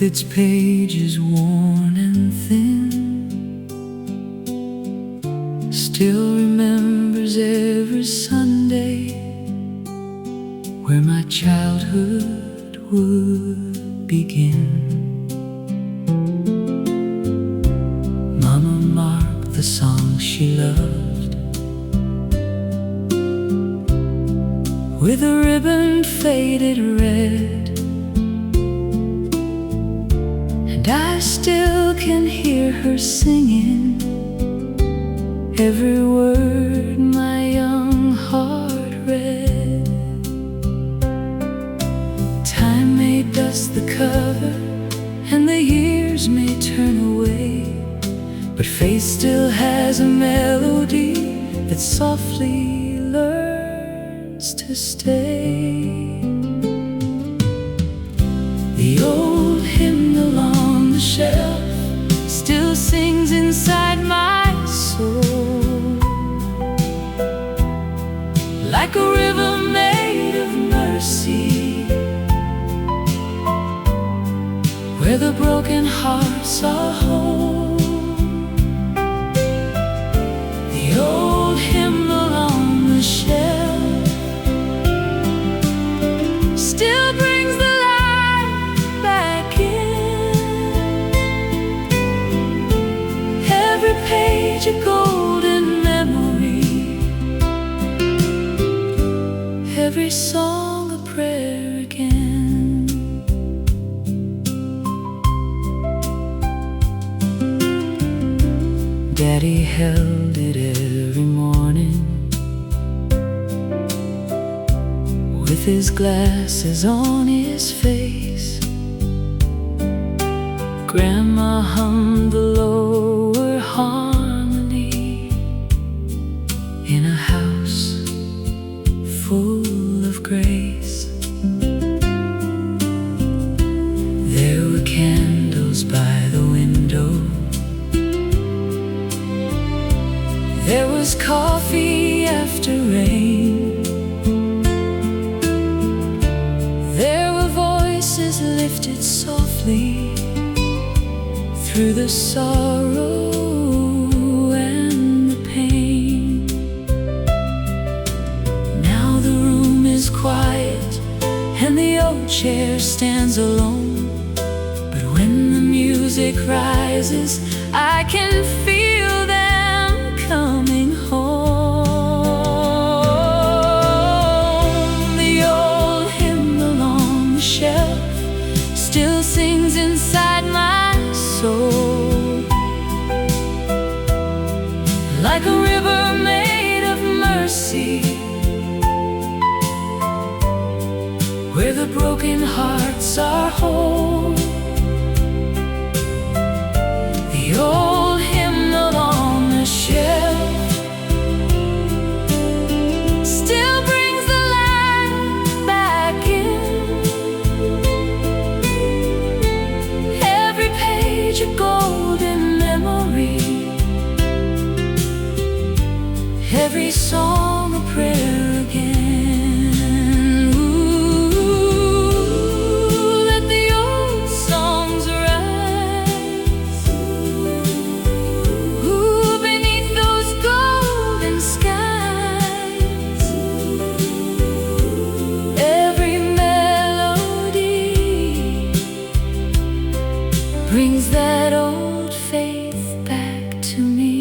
with its pages worn and thin, still remembers every Sunday where my childhood would begin. Mama marked the songs she loved with a ribbon faded red, and I still can hear her singing every word my young heart read. Time may dust the cover and the years may turn away, but faith still has a melody that softly learns to stay. The old hymnal on the shelf still sings inside my soul, like a river made of mercy, where the broken hearts are whole. The old hymnal on the shelf still brings the light back in, every page a golden memory, every song a prayer again. Daddy held it every morning with his glasses on his face. Grandma hummed the lower harmony in a house full of grace. There were candles by the window, there was coffee after rain, there were voices lifted softly through the sorrow and the pain. Now the room is quiet and the old chair stands alone, but when the music rises, I can feel them coming home. The old hymnal on the shelf still sings inside my soul, like a river made of mercy, where the broken hearts are whole. The old hymnal on the shelf still brings the light back in, every page a golden memory, every song a prayer again. Ooh, let the old songs rise. Ooh, beneath those golden skies, every melody brings that old faith back to me.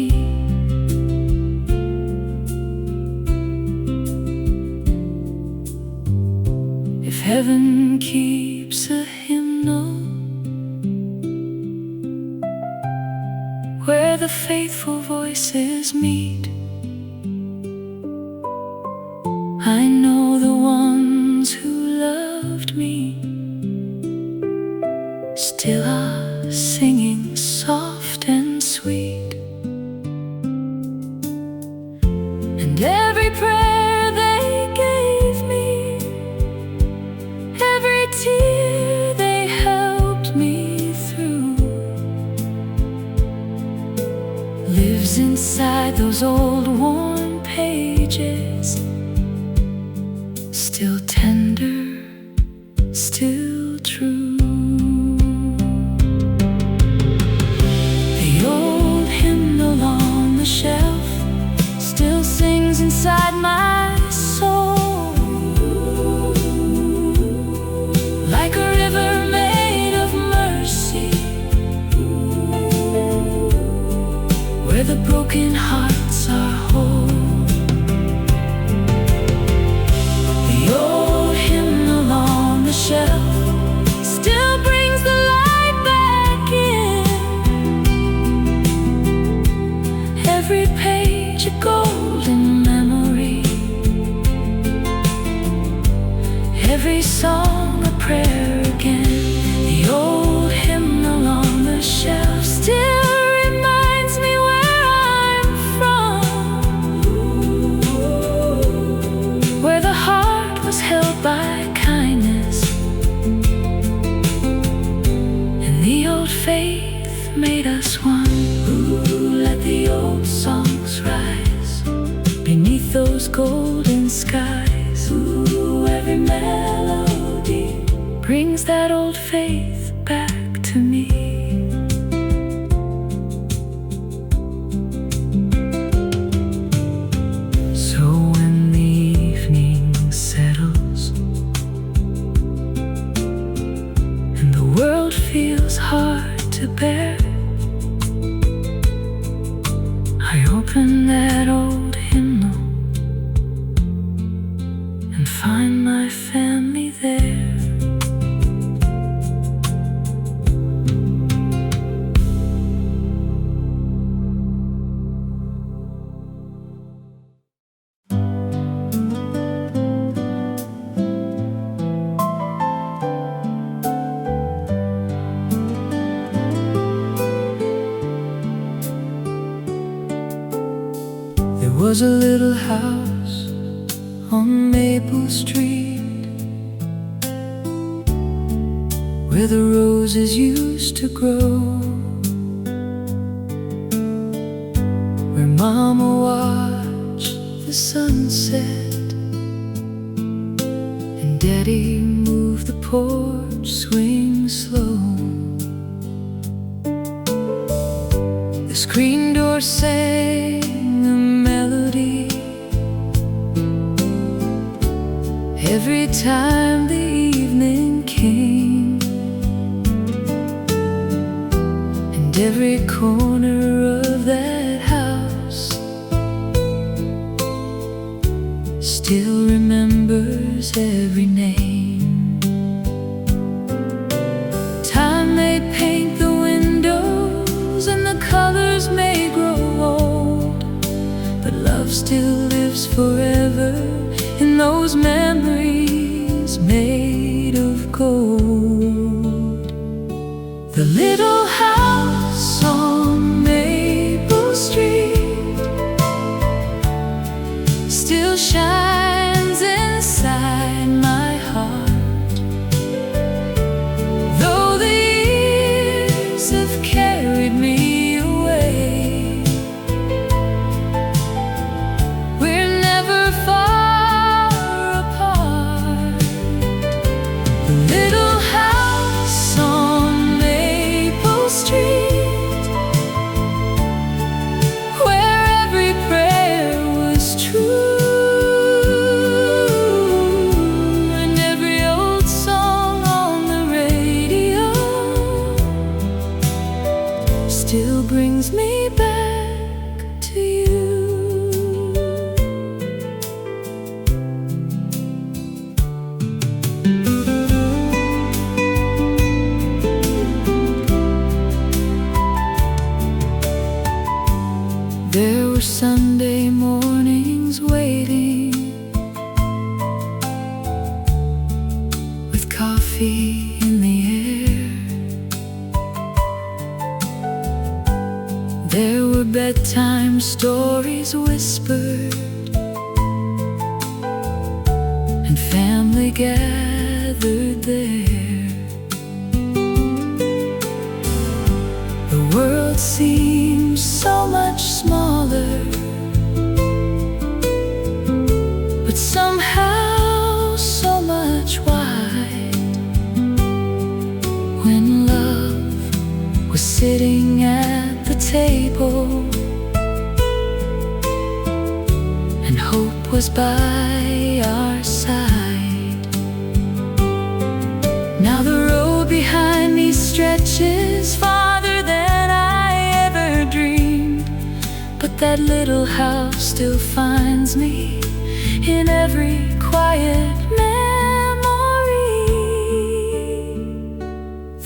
If heaven keeps a hymnal where the faithful voices meet, I know the ones who loved me still are singing soft and sweet, and every prayer they gave me, every tear they helped me through, lives inside those old worn pages, still tender, still true. the broken hearts are whole. The old hymnal on the shelf still brings the light back in. Every page a golden memory, every song a prayer again. The old hymnal on the shelf still reminds me where I'm from, where the heart was held by kindness, and the old faith made us one. Ooh, let the old songs rise beneath those golden skies. Ooh, every melody brings that old faith back to me. So when the evening settles and the world feels hard to bear, I open that old hymnal and find my family there. There was a little house on Maple Street where the roses used to grow, where Mama watched the sunset and Daddy moved the porch swing slow. The screen door sang a melody every time the evening came, and every corner of that house still remembers every name. Time may paint the windows and the colors may grow old, but love still lives forever in those memories made of gold. The little house on Maple Street still shines inside my heart, though the years have carried me away. We're never far apart. The little house on Maple Street, where every prayer was true, and every old song on the radio still brings me back to you. There were Sunday mornings waiting with coffee in the air. There were bedtime stories whispered and family gathered there. The world seems so much smaller, but somehow so much wide, when love was sitting at the table and hope was by our side. Now the road behind me stretches farther than I ever dreamed, that little house still finds me in every quiet memory.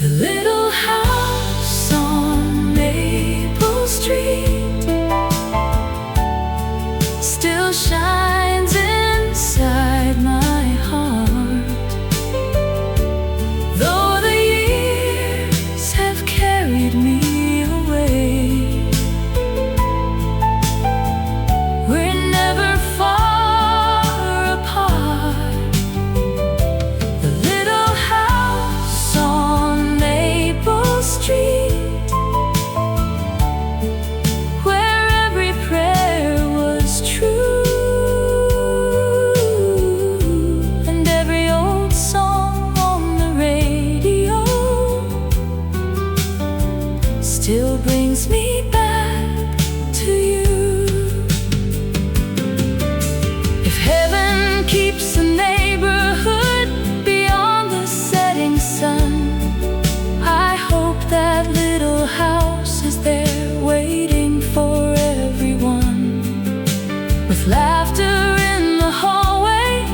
The little house on Maple Street still shines inside my heart, though the years have carried me away. We're never far apart. The little house on Maple Street, where every prayer was true, and every old song on the radio still brings me back to you. If heaven keeps a neighborhood beyond the setting sun, I hope that little house is there waiting for everyone, with laughter in the hallway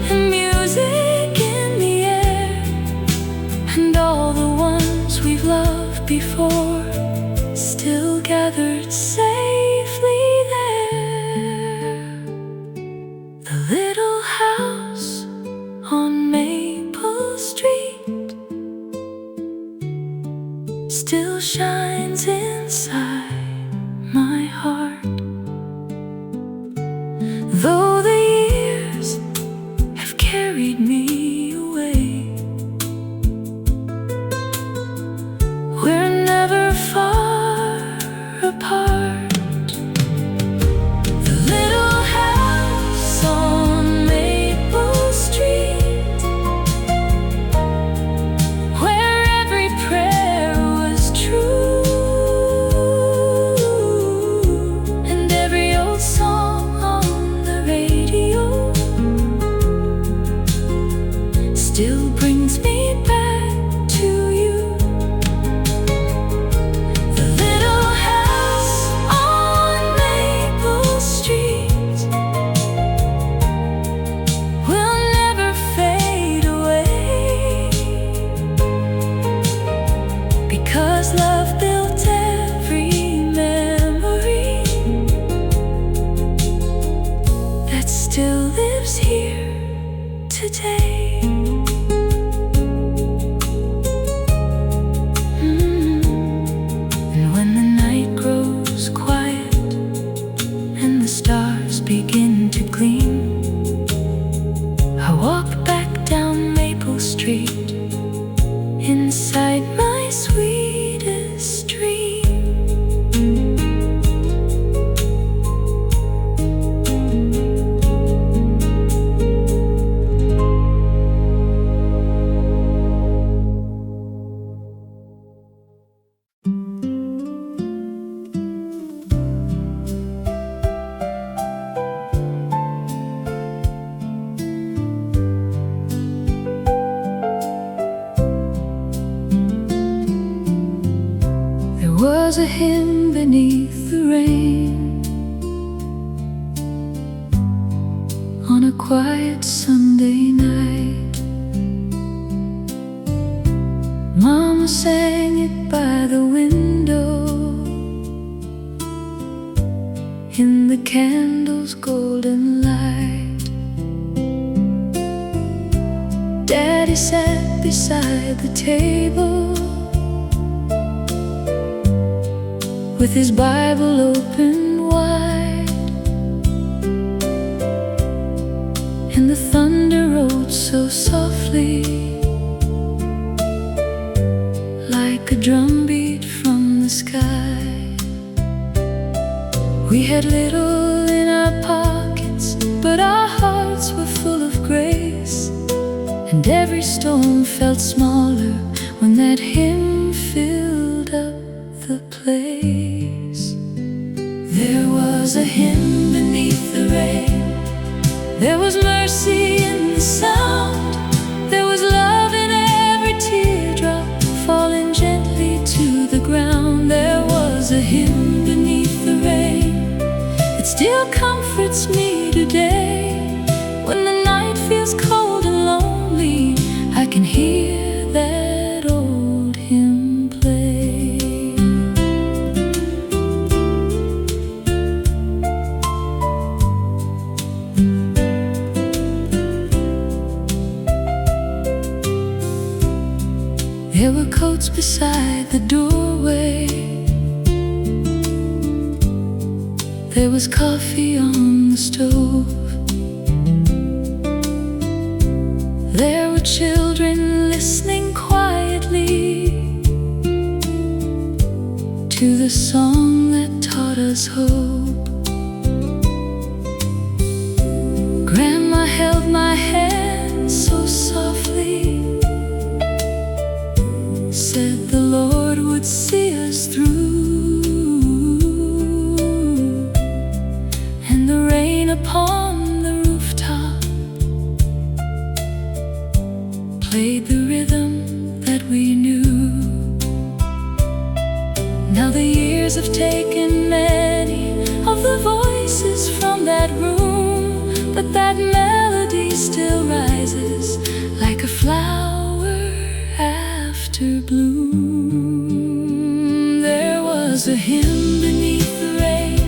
and music in the air, and all the ones we've loved before still gathered safely there. The little house on Maple Street still shines inside my heart, though the years have carried me away. We're never far apart. The little house on Maple Street, where every prayer was true, and every old song on the radio still brings me back to you. The little house on Maple Street will never fade away, because love built every memory that still lives here today. And when the night grows quiet and the stars begin to gleam, I walk back down Maple Street inside my sweetest dream. There was a hymn beneath the rain on a quiet Sunday night. Mama sang it by the window in the candle's golden light. Daddy sat beside the table with his Bible open wide, and the thunder rolled so softly, like a drumbeat from the sky. We had little in our pockets, but our hearts were full of grace, and every storm felt smaller when that hymn filled up the place. There was a hymn beneath the rain, there was mercy in the sound, there was love in every teardrop falling gently to the ground. There was a hymn beneath the rain, There were coats beside the doorway. There was coffee on the stove. There were children listening quietly to the song that taught us hope. Grandma held my hand so softly, said the Lord would see us through, and the rain upon the rooftop played the rhythm that we knew. Now the years have taken many of the voices from that room, but that melody still rises like a flower after bloom. There was a hymn beneath the rain.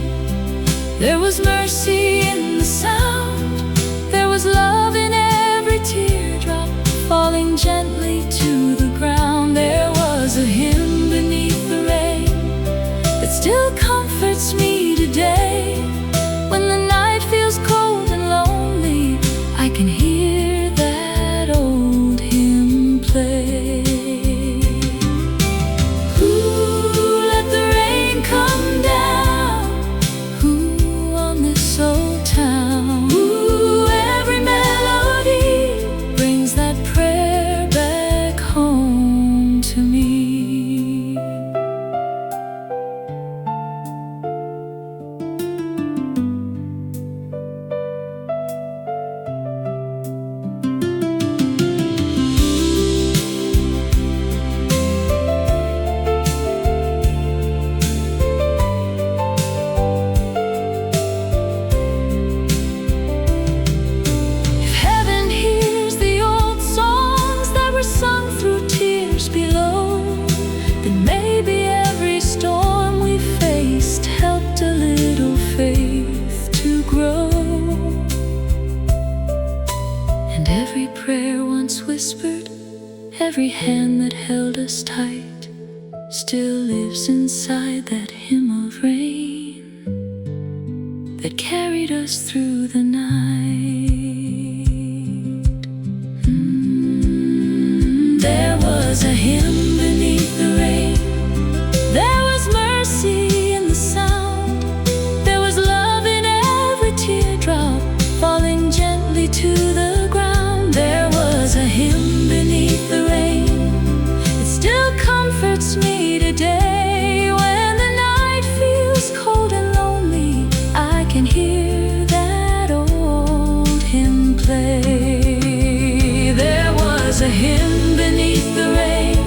There was mercy in the sound. There was love in every teardrop falling gently to the ground. There was a hymn beneath the rain that still comforts me today. When the night feels cold and lonely, I can hear that old hymn play. Ooh, let the rain come down, ooh, on this old town. Ooh, every melody brings that prayer back home to me. Every prayer once whispered, every hand that held us tight, still lives inside that hymn of rain that carried us through the night. There was a hymn beneath the rain. There was mercy in the sound. There was love in every teardrop falling gently to the ground. There was a hymn beneath the rain. It still comforts me today. When the night feels cold and lonely, I can hear that old hymn play. There was a hymn beneath the rain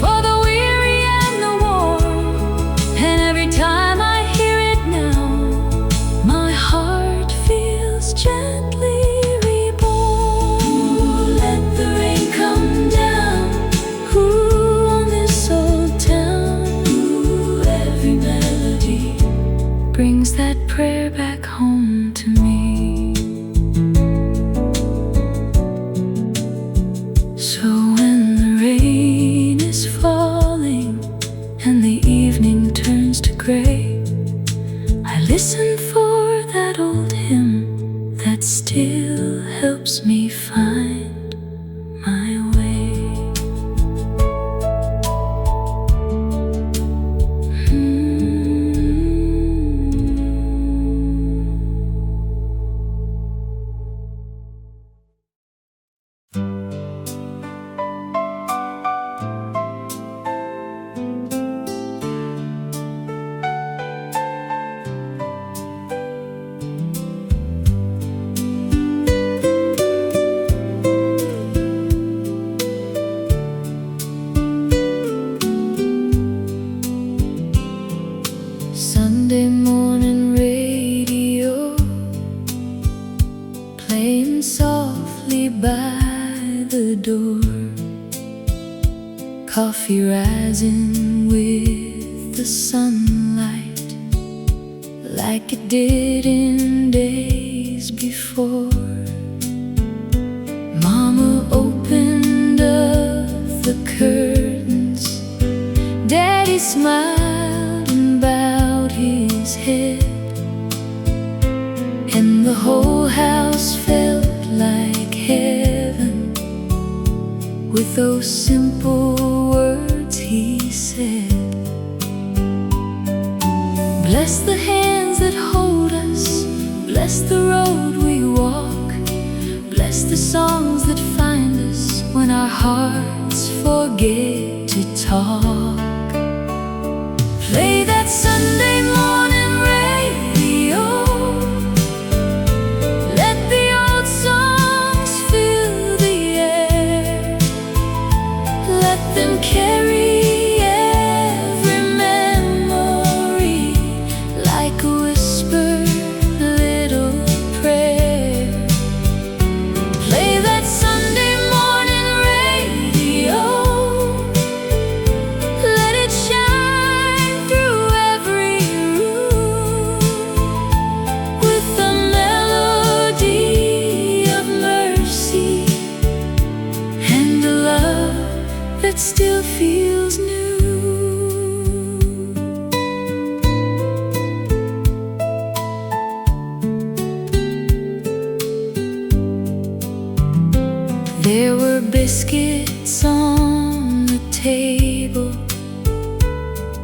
for the weary and the worn, and every time I hear it now, my heart feels gently brings that prayer back home to me. So when the rain is falling and the evening turns to gray, I listen for that old hymn that still helps me find my way. Sunday morning radio playing softly by the door, coffee rising with the sunlight like it did in days before. Mama opened up the curtain smiled and bowed his head, and the whole house felt like heaven with those simple words he said. Bless the hands that hold us, bless the road we walk, bless the songs that find us when our hearts forget to talk. Play that Sunday morning radio, let the old songs fill the air, let them carry every memory like a whispered little prayer. Play that Sunday morning radio, let it shine through every room with the melody of mercy and a love that still feels new. There were biscuits on the table,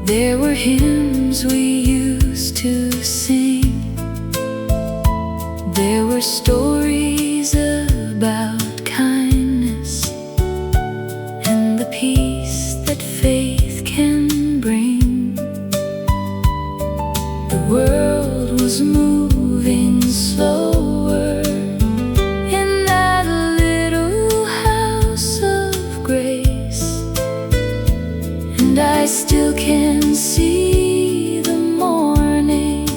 there were hymns we used to sing, there were stories about kindness and the peace that faith can bring. The world was moving slower in that little house of grace, and I still can see the morning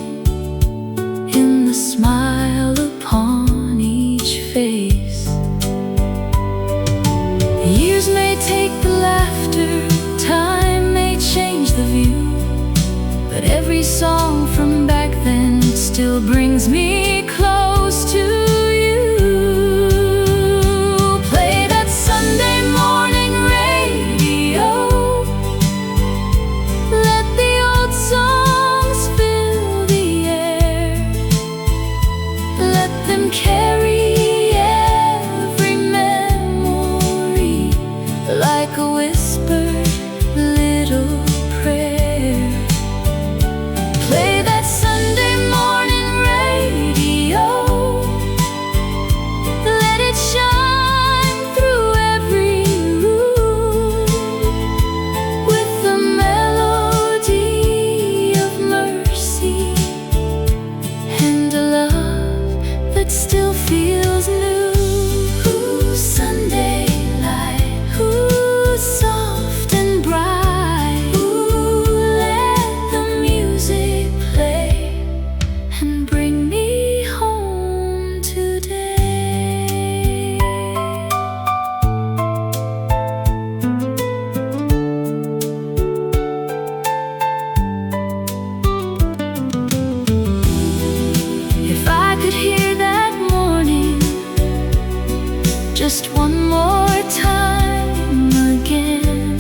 in the smile upon each face. Years may take the laughter, time may change the view, but every song from back then still brings me close to you. Play that Sunday morning radio, let the old songs fill the air, let them carry every memory like a whispered little prayer. Play that Sunday morning radio, let it shine through every room with the melody of mercy and a love that still feels new. Ooh, Sunday light, ooh, soft and bright. Ooh, let the music play and bring me home today. If I could hear that morning just one more time again,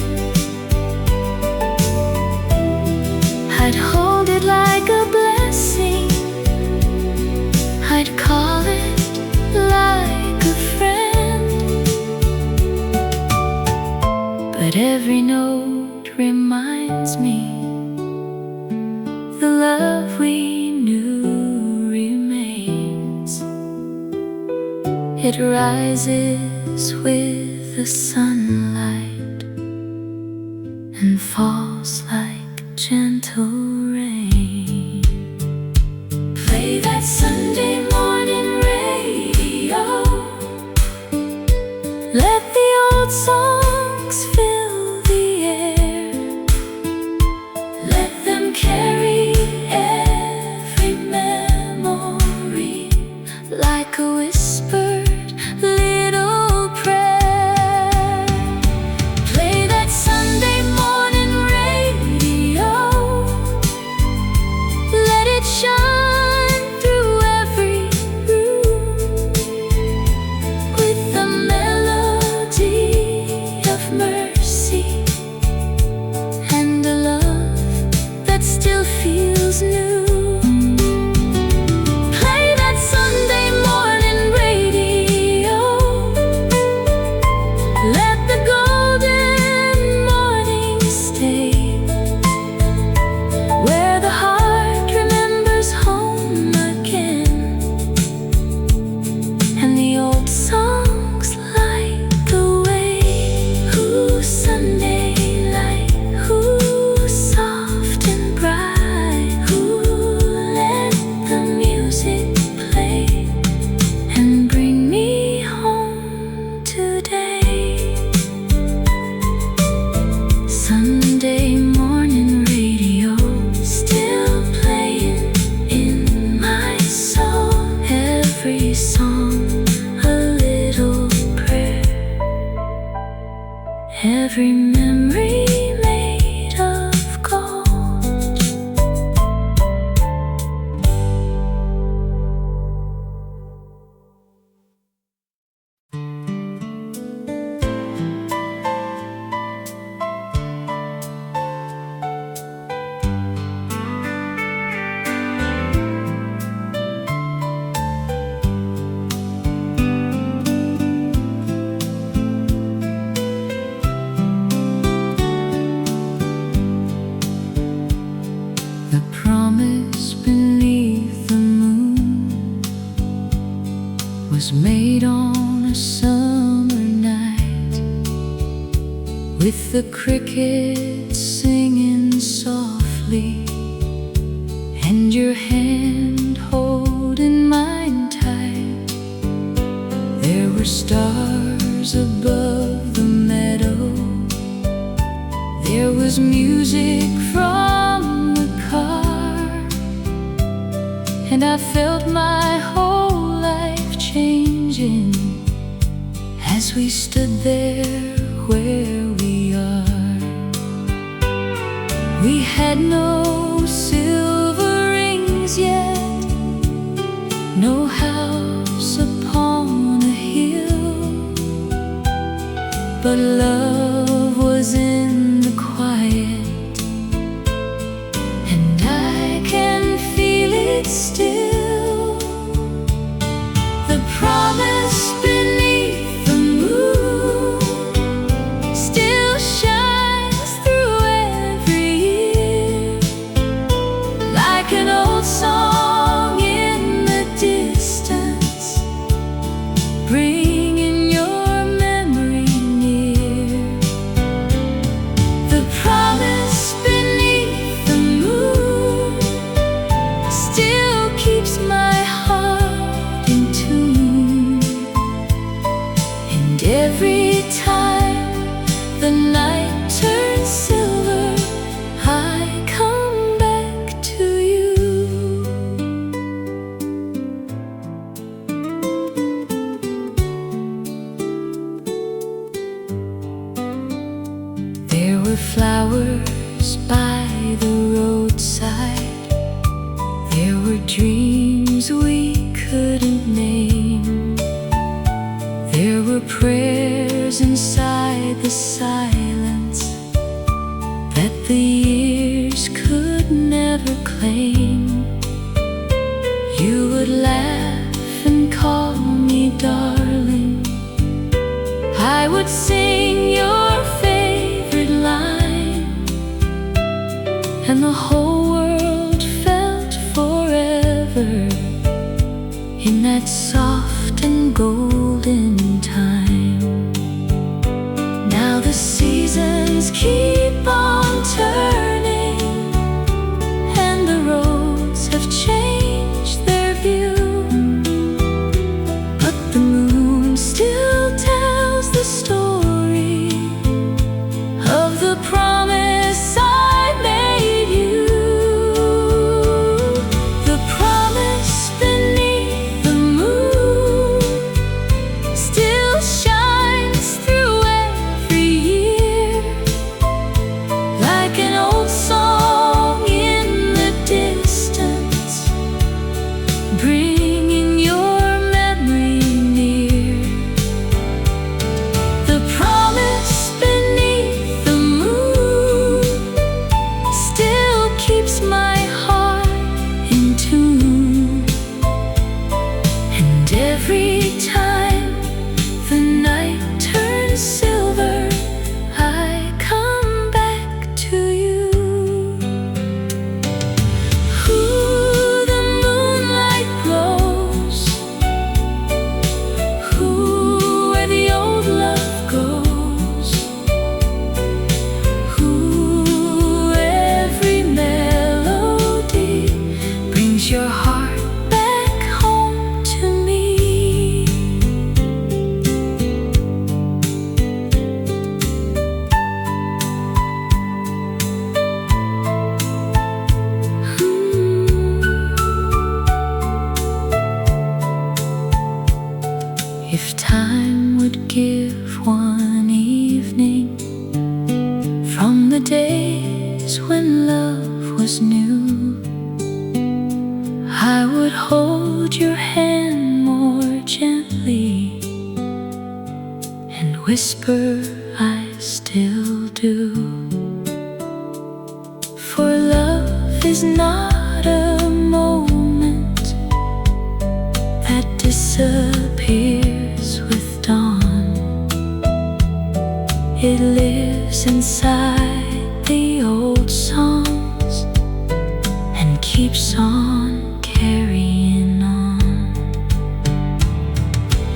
I'd hold it like a blessing, I'd call it like a friend. But every note reminds me the love we knew remains. It rises with the sunlight and falls like gentle rain. Play that Sunday morning radio, let the old songs fill the air, let them carry every memory like a whispered little prayer. Play that Sunday morning radio, let it shine through every room with the melody of mercy and a love a little prayer. Every memory made of gold. The promise beneath the moon was made on a summer night, with the crickets singing softly, and your hand holding mine tight. There were stars above the meadow, there was music from the car, and I felt my whole life changing as we stood there where we are. We had no silver rings yet, no house upon a hill, but love was in the quiet, and I can feel it still. The promise beneath the moon still shines through every year, like an old song in the distance, bringing your memory near. The promise beneath the moon still keeps my heart in tune, and every time the night turns silver, I come back to you. There were flowers by the roadside, there were dreams we couldn't name, there were prayers inside the silence that the years could never claim. You would laugh and call me darling, I would sing your favorite line, and the whole world felt forever in that soft and golden time. Now the seasons keep on turning, and the roads have changed their view, but the moon still tells the story of the promise I made you. The promise beneath the moon still shines through every year, like an old song in the distance, bringing your memory near. The promise beneath the moon still keeps my heart in tune, and every time the night turns silver, I come back to you. Ooh, the moonlight glows, ooh, where the old love goes, ooh, every melody brings your heart back home to me. If time would give one evening from the days when love was new, I would hold your hand more gently and whisper, I still do. For love is not a moment that disappears with dawn. It lives inside the old songs and keeps on carrying on.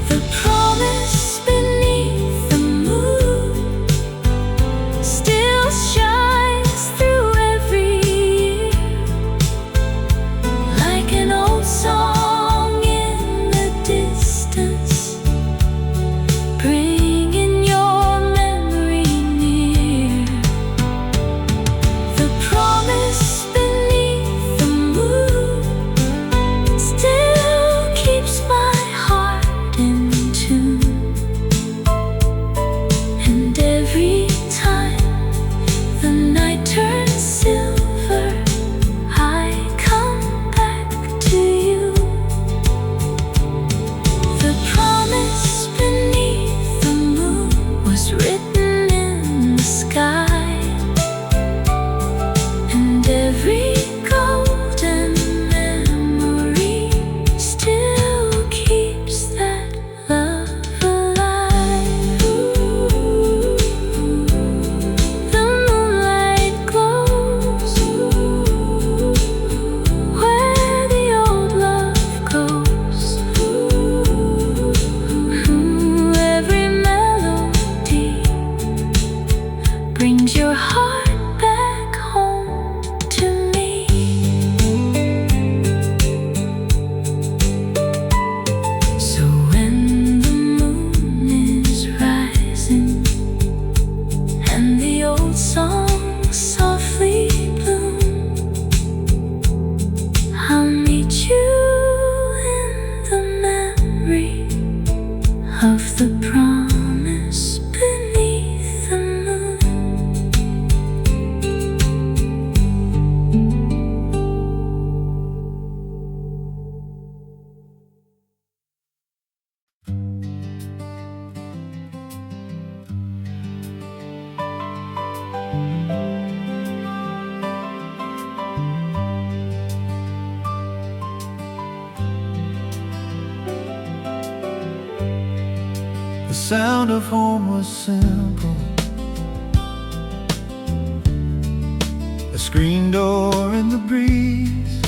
The promise beneath the moon still shines through every year, like an old song in the distance, bringing your memory near. The promise beneath the moon still keeps my heart in tune, and every time the night turns silver, I come back to you. The promise beneath the moon was written in the sky, and every golden memory still keeps that love alive. The moonlight glows where the old love goes. Every melody brings your heart back home to me. So when the moon is rising and the old songs softly bloom, I'll meet you in the memory of the promise beneath the moon. The sound of home was simple. A screen door in the breeze,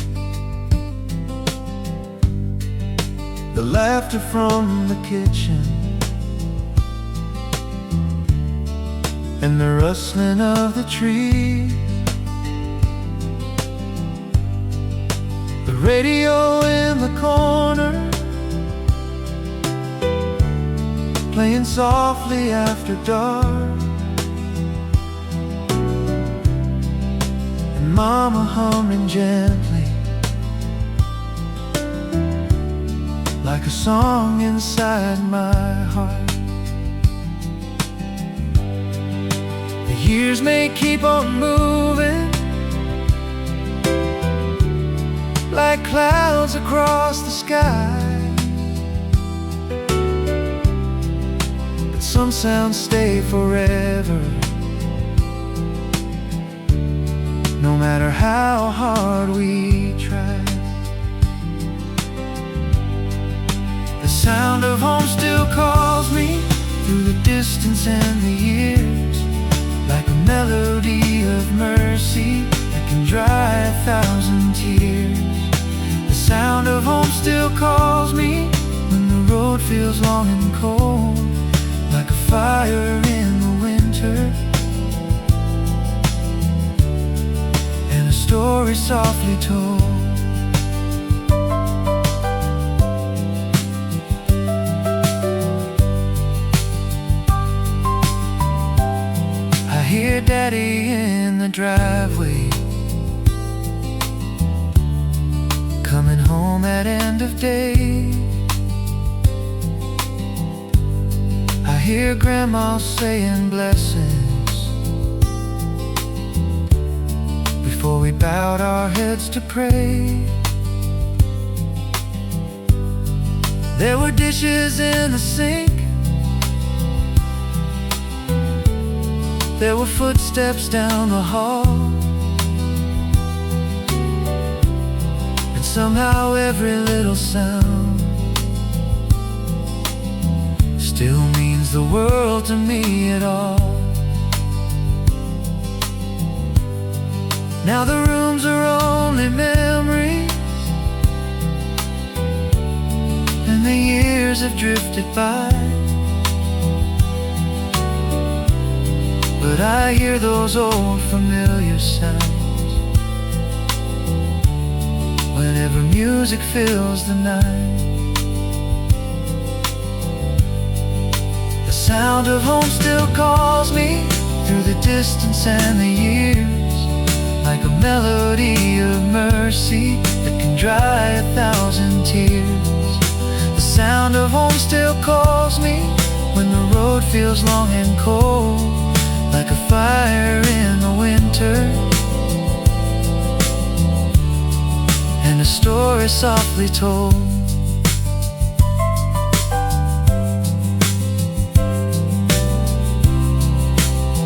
the laughter from the kitchen, and the rustling of the trees. The radio in the corner, playing softly after dark, and Mama humming gently, like a song inside my heart. The years may keep on moving, like clouds across the sky, some sounds stay forever, no matter how hard we try. The sound of home still calls me through the distance and the years, like a melody of mercy that can dry 1,000 tears. The sound of home still calls me when the road feels long and cold, like a fire in the winter, and a story softly told. I hear Daddy in the driveway, coming home at end of day, hear Grandma saying blessings before we bowed our heads to pray. There were dishes in the sink, there were footsteps down the hall, and somehow every little sound still means the world to me at all. Now the rooms are only memories, and the years have drifted by, but I hear those old familiar sounds whenever music fills the night. The sound of home still calls me through the distance and the years, like a melody of mercy that can dry 1,000 tears. The sound of home still calls me when the road feels long and cold, like a fire in the winter, and a story softly told.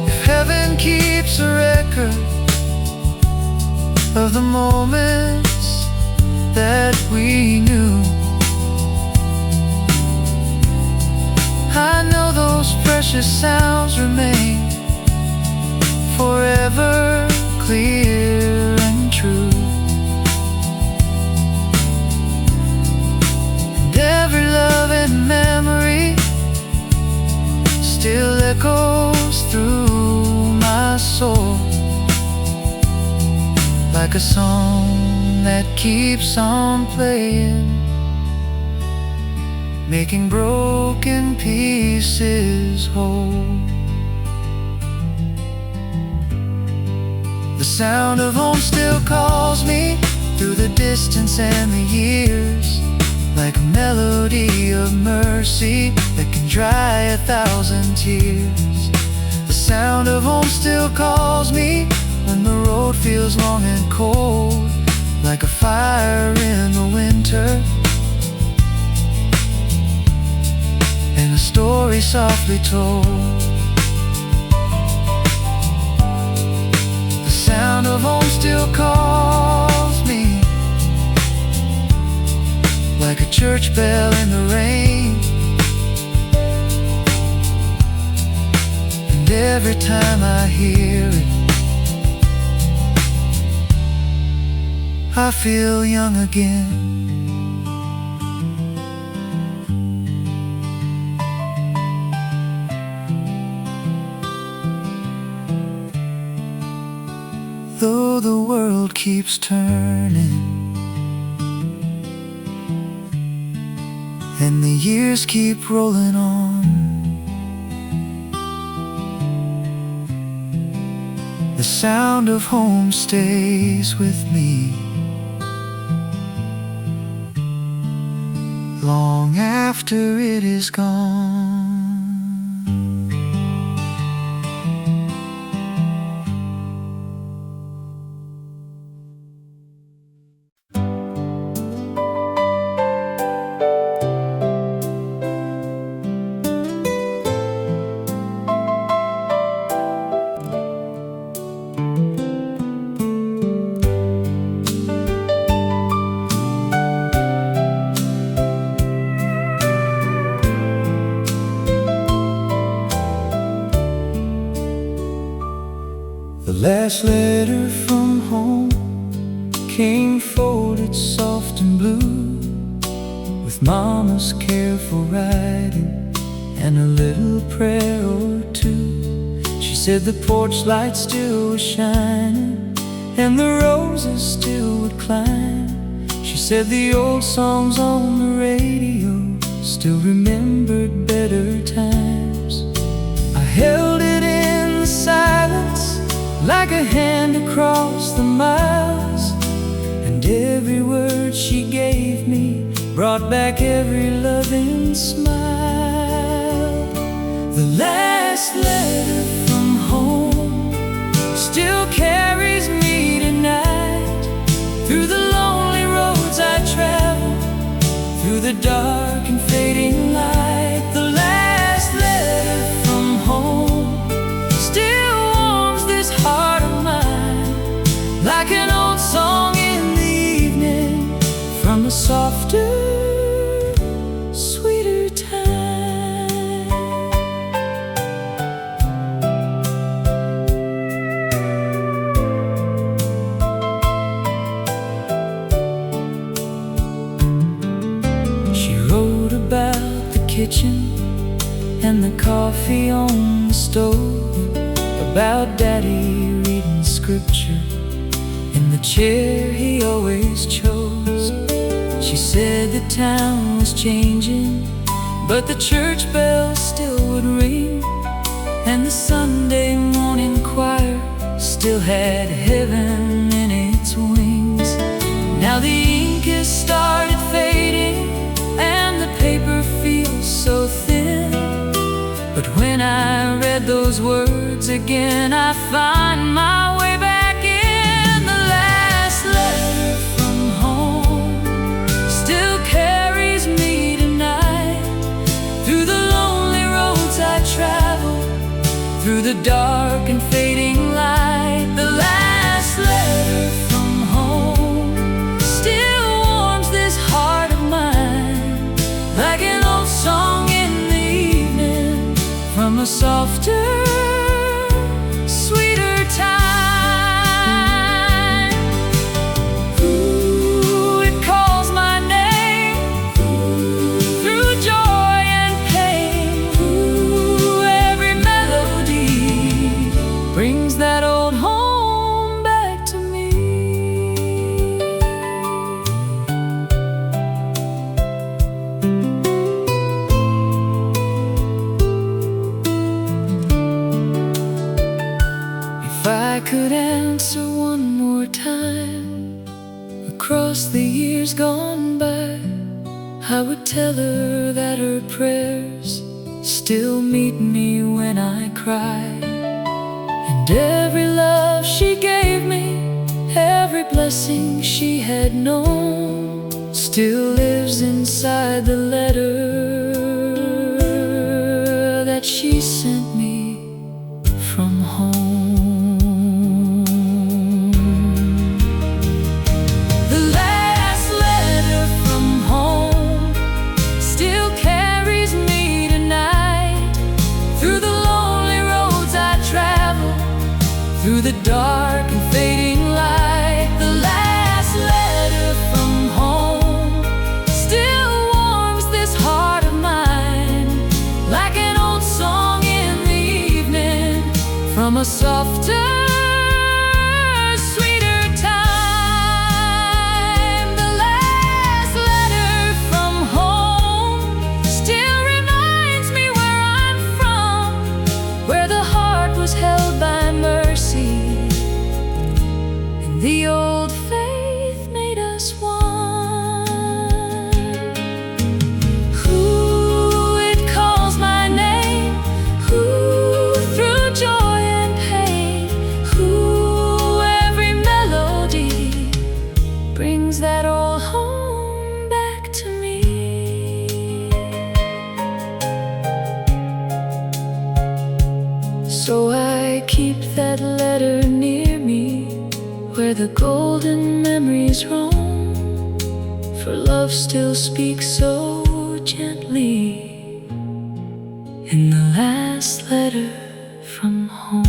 If heaven keeps a record of the moments that we knew, I know those precious sounds remain forever clear and true. And every love and memory still echoes through my soul, like a song that keeps on playing, making broken pieces whole. The sound of home still calls me through the distance and the years, like a melody of mercy that can dry 1,000 tears. The sound of home still calls me when the road feels long and cold, like a fire in the winter, and a story softly told. The sound of home still calls me, like a church bell in the rain, and every time I hear it, I feel young again. Though the world keeps turning and the years keep rolling on, the sound of home stays with me long after it is gone. The last letter from home came folded soft and blue, with Mama's careful writing and a little prayer or two. She said the porch light still was shining and the roses still would climb. She said the old songs on the radio still remembered better times. I held it in the silence like a hand across the miles, and every word she gave me brought back every loving smile. The last letter from home still carries me tonight, through the lonely roads I travel, through the dark and fading light. The last letter from home still warms this heart of mine, like an old song in the evening, from a softer, sweeter time. She wrote about the kitchen and the coffee on the stove, about Daddy reading scripture in the chair he always chose. She said the town was changing, but the church bells still would ring, and the Sunday morning choir still had heaven in its wings. Now the ink has started fading and the paper feels so thin, but when I read those words again, I find my way back in. The last letter from home still carries me tonight, through the lonely roads I travel, through the dark and fading light. The last letter from home still warms this heart of mine, like an old song in the evening, from a softer, sweeter time. Ooh, it calls my name, through joy and pain. Ooh, every melody brings that old home back to me. If I could answer one more time across the years gone by, I would tell her that her prayers still meet me when I cry, and every love she gave me, every blessing she had known, still lives inside the letter that she sent me from home. The last letter from home still carries me tonight, through the lonely roads I travel, through the dark and fading light. The last letter from home still warms this heart of mine, like an old song in the evening, from a softer, sweeter time. The last letter from home still reminds me where I'm from, where the heart was held by mercy, and the old faith made us one. Ooh, it calls my name, ooh, through joy and pain. Ooh, every melody brings that old home back to me. So I keep that letter near me, where the golden memories roam, for love still speaks so gently in the last letter from home.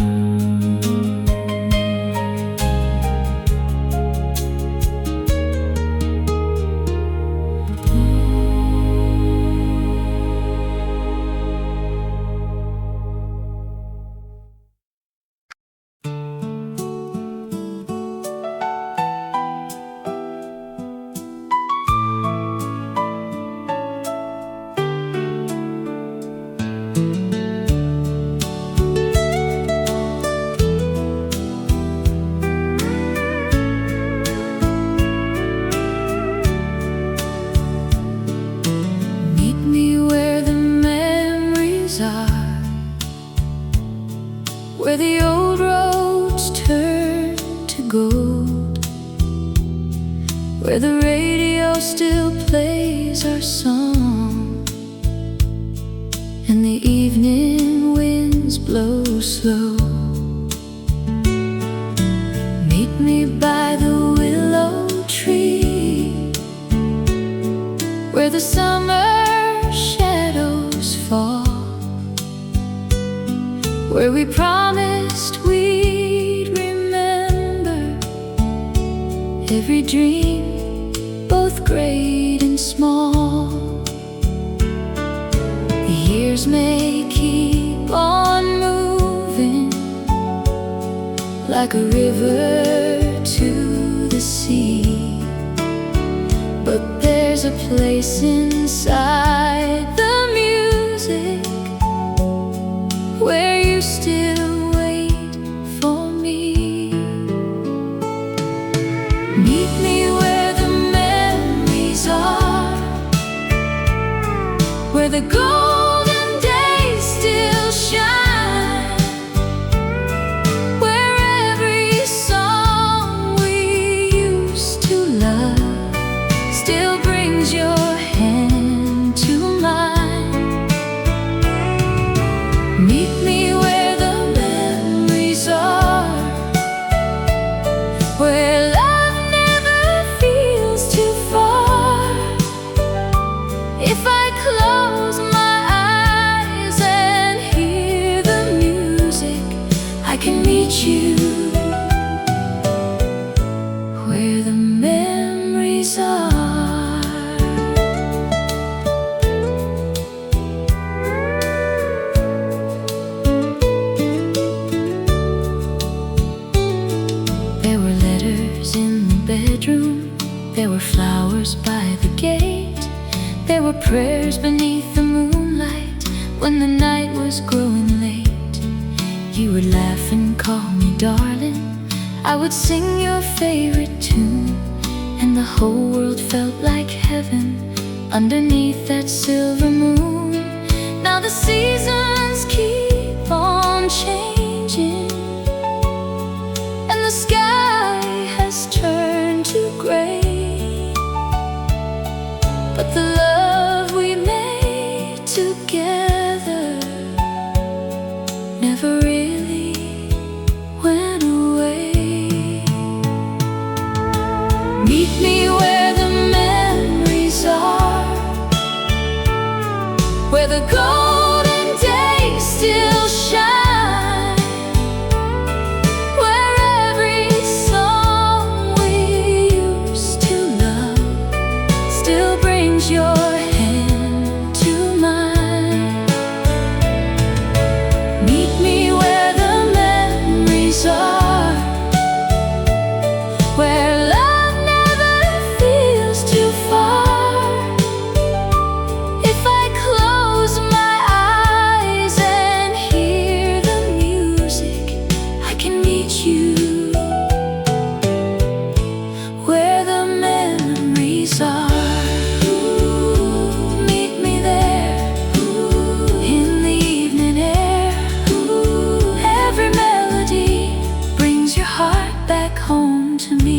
where the radio still plays our song, and the evening winds blow slow. Meet me by the willow tree, where the summer shadows fall, where we promised we'd remember every dream, both great and small. The years may keep on moving like a river to the sea, but there's a place inside the music where you still wait for me. Meet me where the memories are, where the golden days still shine, where every song we used to love still brings your hand to mine. Meet me where the memories are, where love never feels too far. If I close my eyes and hear the music, I can meet you where the memories are. There were letters in the bedroom, there were flowers by the gate, there were prayers beneath the moonlight when the night was growing late. You would laugh and call me darling, I would sing your favorite tune, and the whole world felt like heaven underneath that silver moon. Now the seasons keep on changing, and the sky has turned to gray, but the love we made together never really went away. Meet me where the memories are, where the golden days still shine, where every song we used to love still brings your hand to mine. Meet me where the memories are, where love never feels too far. If I close my eyes and hear the music, I can meet you where the memories are. Meet me there in the evening air. Every melody brings your heart back home to me.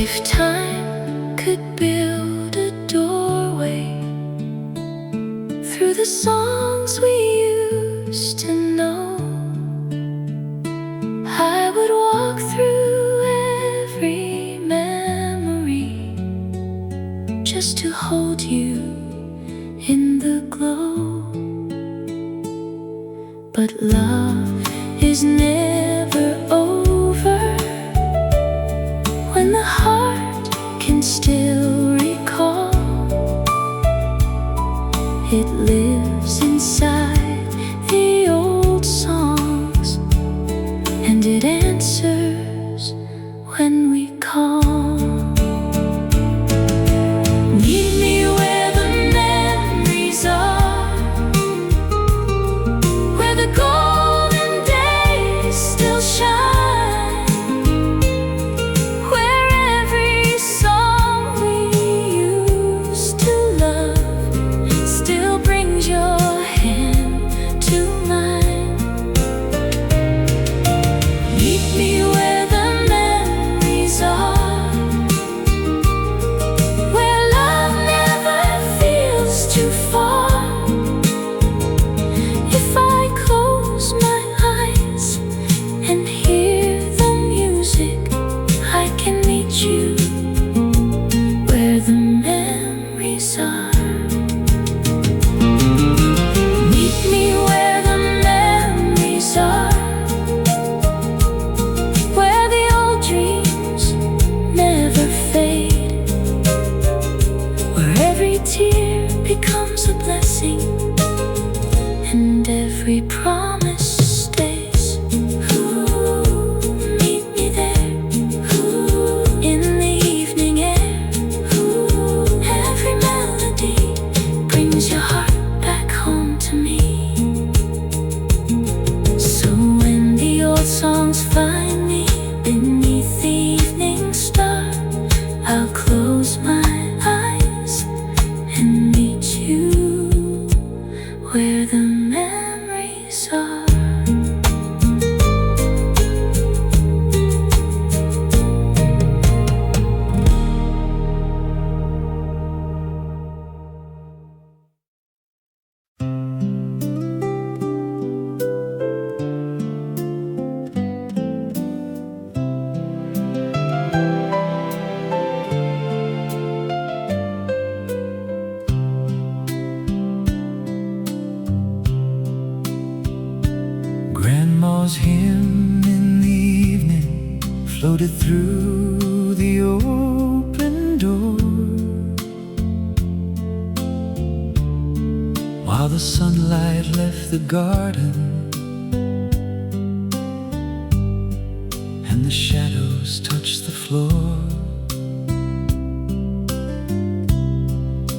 If time could build a doorway through the songs we used to know, I would walk through every memory just to hold you in the glow. But love is never over when the heart can still recall. It lives inside the old songs, and it answers when we call. Meet me where the memories are, where the golden days still shine, floated through the open door, while the sunlight left the garden and the shadows touched the floor.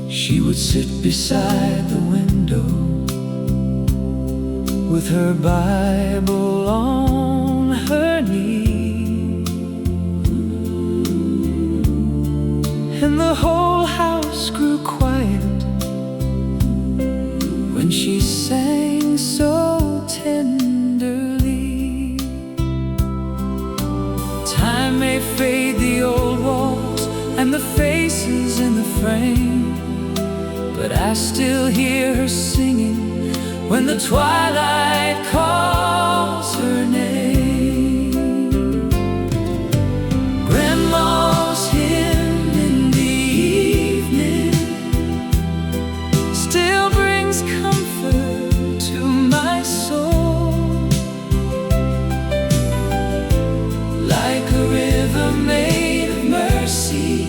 She would sit beside the window with her Bible on her knee, and the whole house grew quiet when she sang so tenderly. Time may fade the old walls and the faces in the frame, but I still hear her singing when the twilight calls her name. Grandma's hymn in the evening still brings comfort to my soul, like a river made of mercy,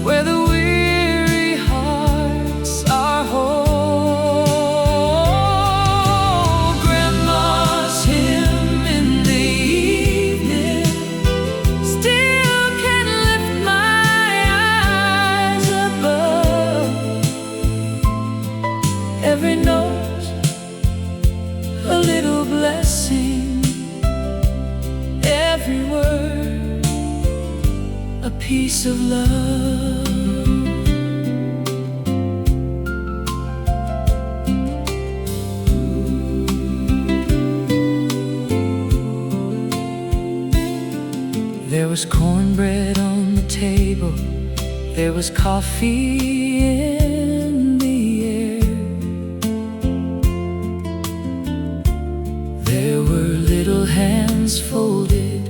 where the weary hearts are whole. Every note, a little blessing. Every word, a piece of love. There was cornbread on the table, there was coffee in the air. There were little hands folded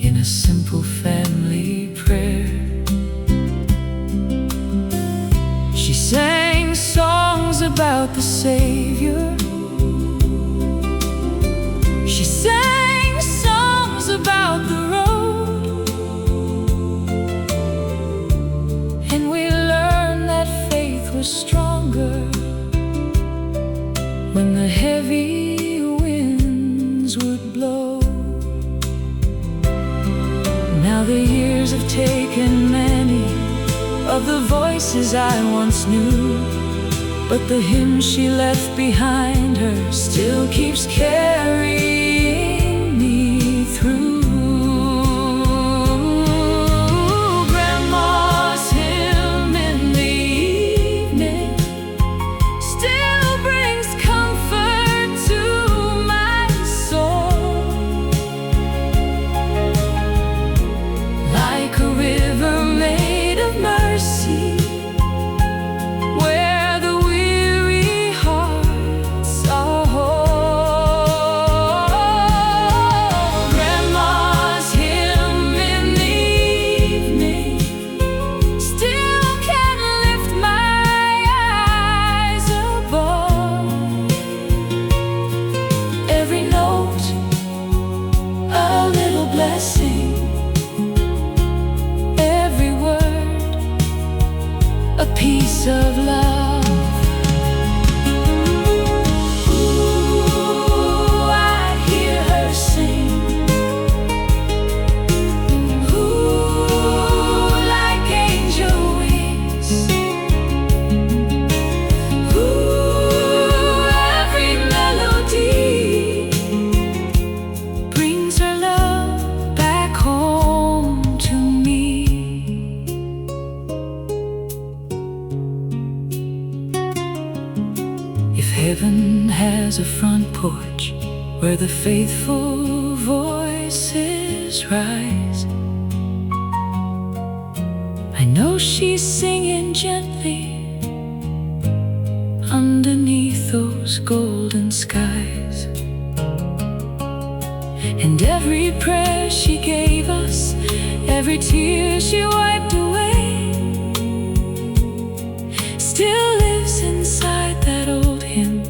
in a simple family prayer. She sang songs about the Savior. She sang songs about the road, and we learned that faith was stronger when the heavy winds would blow. Now the years have taken many of the voices I once knew, but the hymn she left behind her still keeps carrying me through. Grandma's hymn in the evening still brings comfort to my soul, like a river made of mercy, where the weary hearts are whole. Grandma's hymn in the evening still can lift my eyes above. Every note, a little blessing. Every word, a piece of love. Ooh, I hear her sing. Ooh, like angel wings. Ooh, every melody brings her love back home to me. If heaven has a front porch where the faithful voices rise, I know she's singing gently underneath those golden skies. And every prayer she gave us, every tear she wiped away, still lives inside that old hymn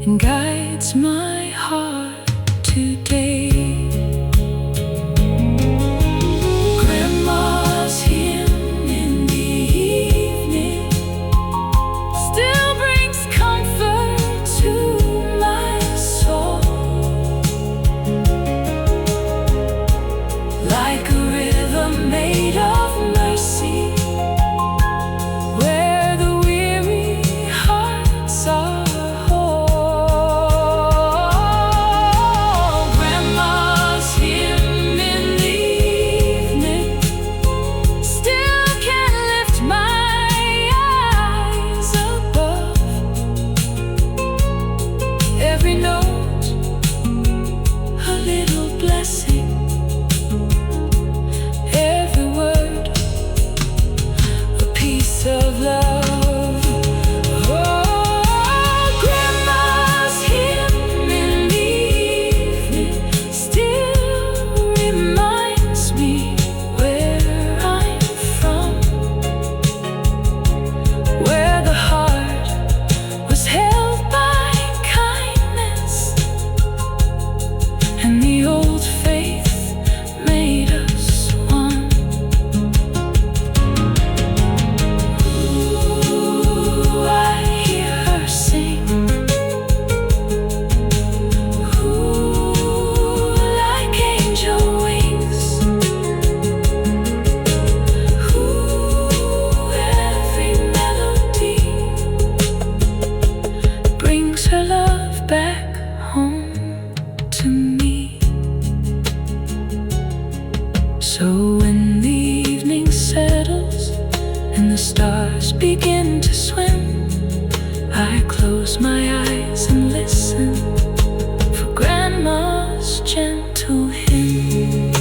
and guides my heart. So when the evening settles and the stars begin to swim, I close my eyes and listen for Grandma's gentle hymn.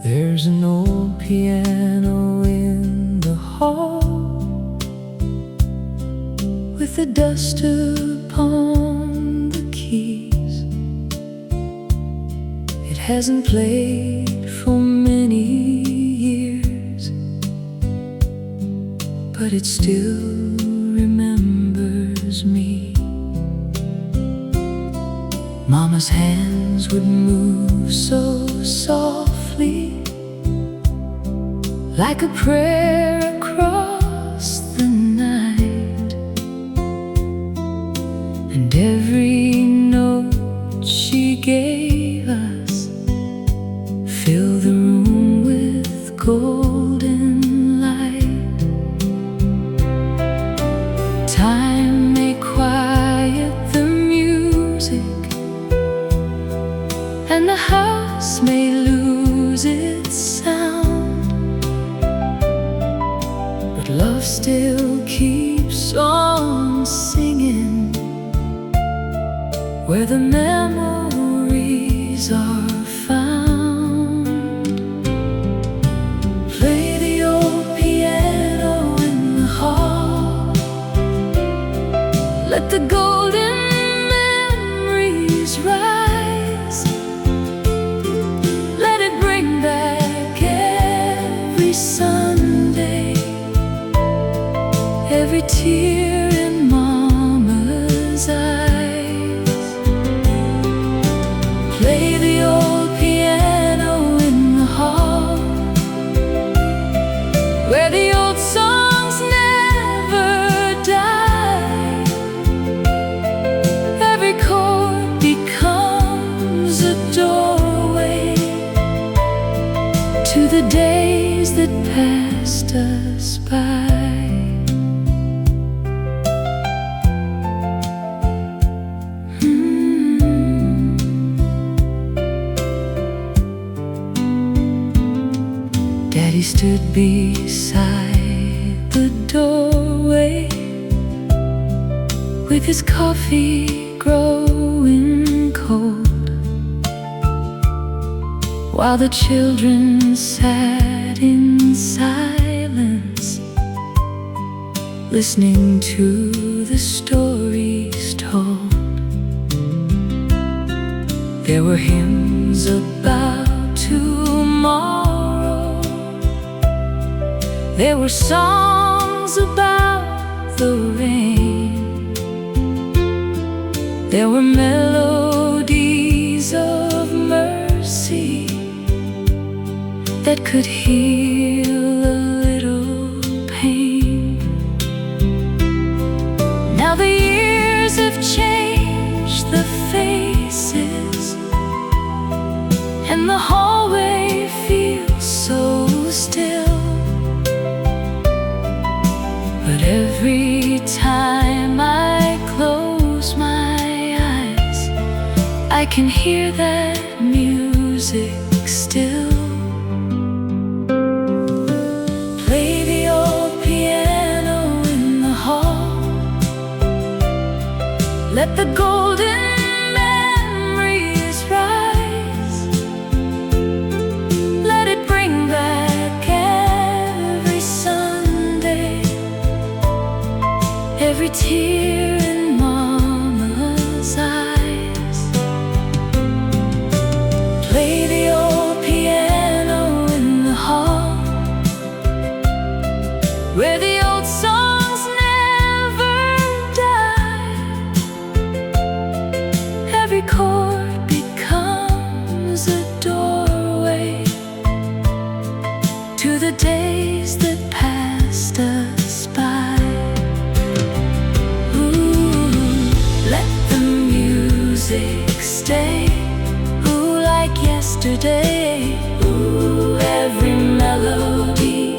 There's an old piano in the hall, with the dust upon the keys. It hasn't played for many years, but it still remembers me. Mama's hands would move so softly, like a prayer across the night, and every note she gave us filled the room with golden light. Time may quiet the music, and the house may lose its sound, love still keeps on singing where the memories are found. Play the old piano in the hall, let the golden memories rise, let it bring back every Sunday, every tear in Mama's eyes. Play the old piano in the hall, where the old songs never die. Every chord becomes a doorway to the days that passed us by. Daddy stood beside the doorway, with his coffee growing cold, while the children sat in silence, listening to the stories told. There were hymns about tomorrow, there were songs about the rain, there were melodies of mercy that could heal a little pain. Now the years have changed the faces, and the hallway feels so still. But every time I close my eyes, I can hear that music still. Play the old piano in the hall, let the golden memories rise, let it bring back every Sunday, every tear in Mama's eyes. Play the old piano in the hall, where the old songs never die. days that passed us by. Ooh, let the music stay. Ooh, like yesterday. Ooh, every melody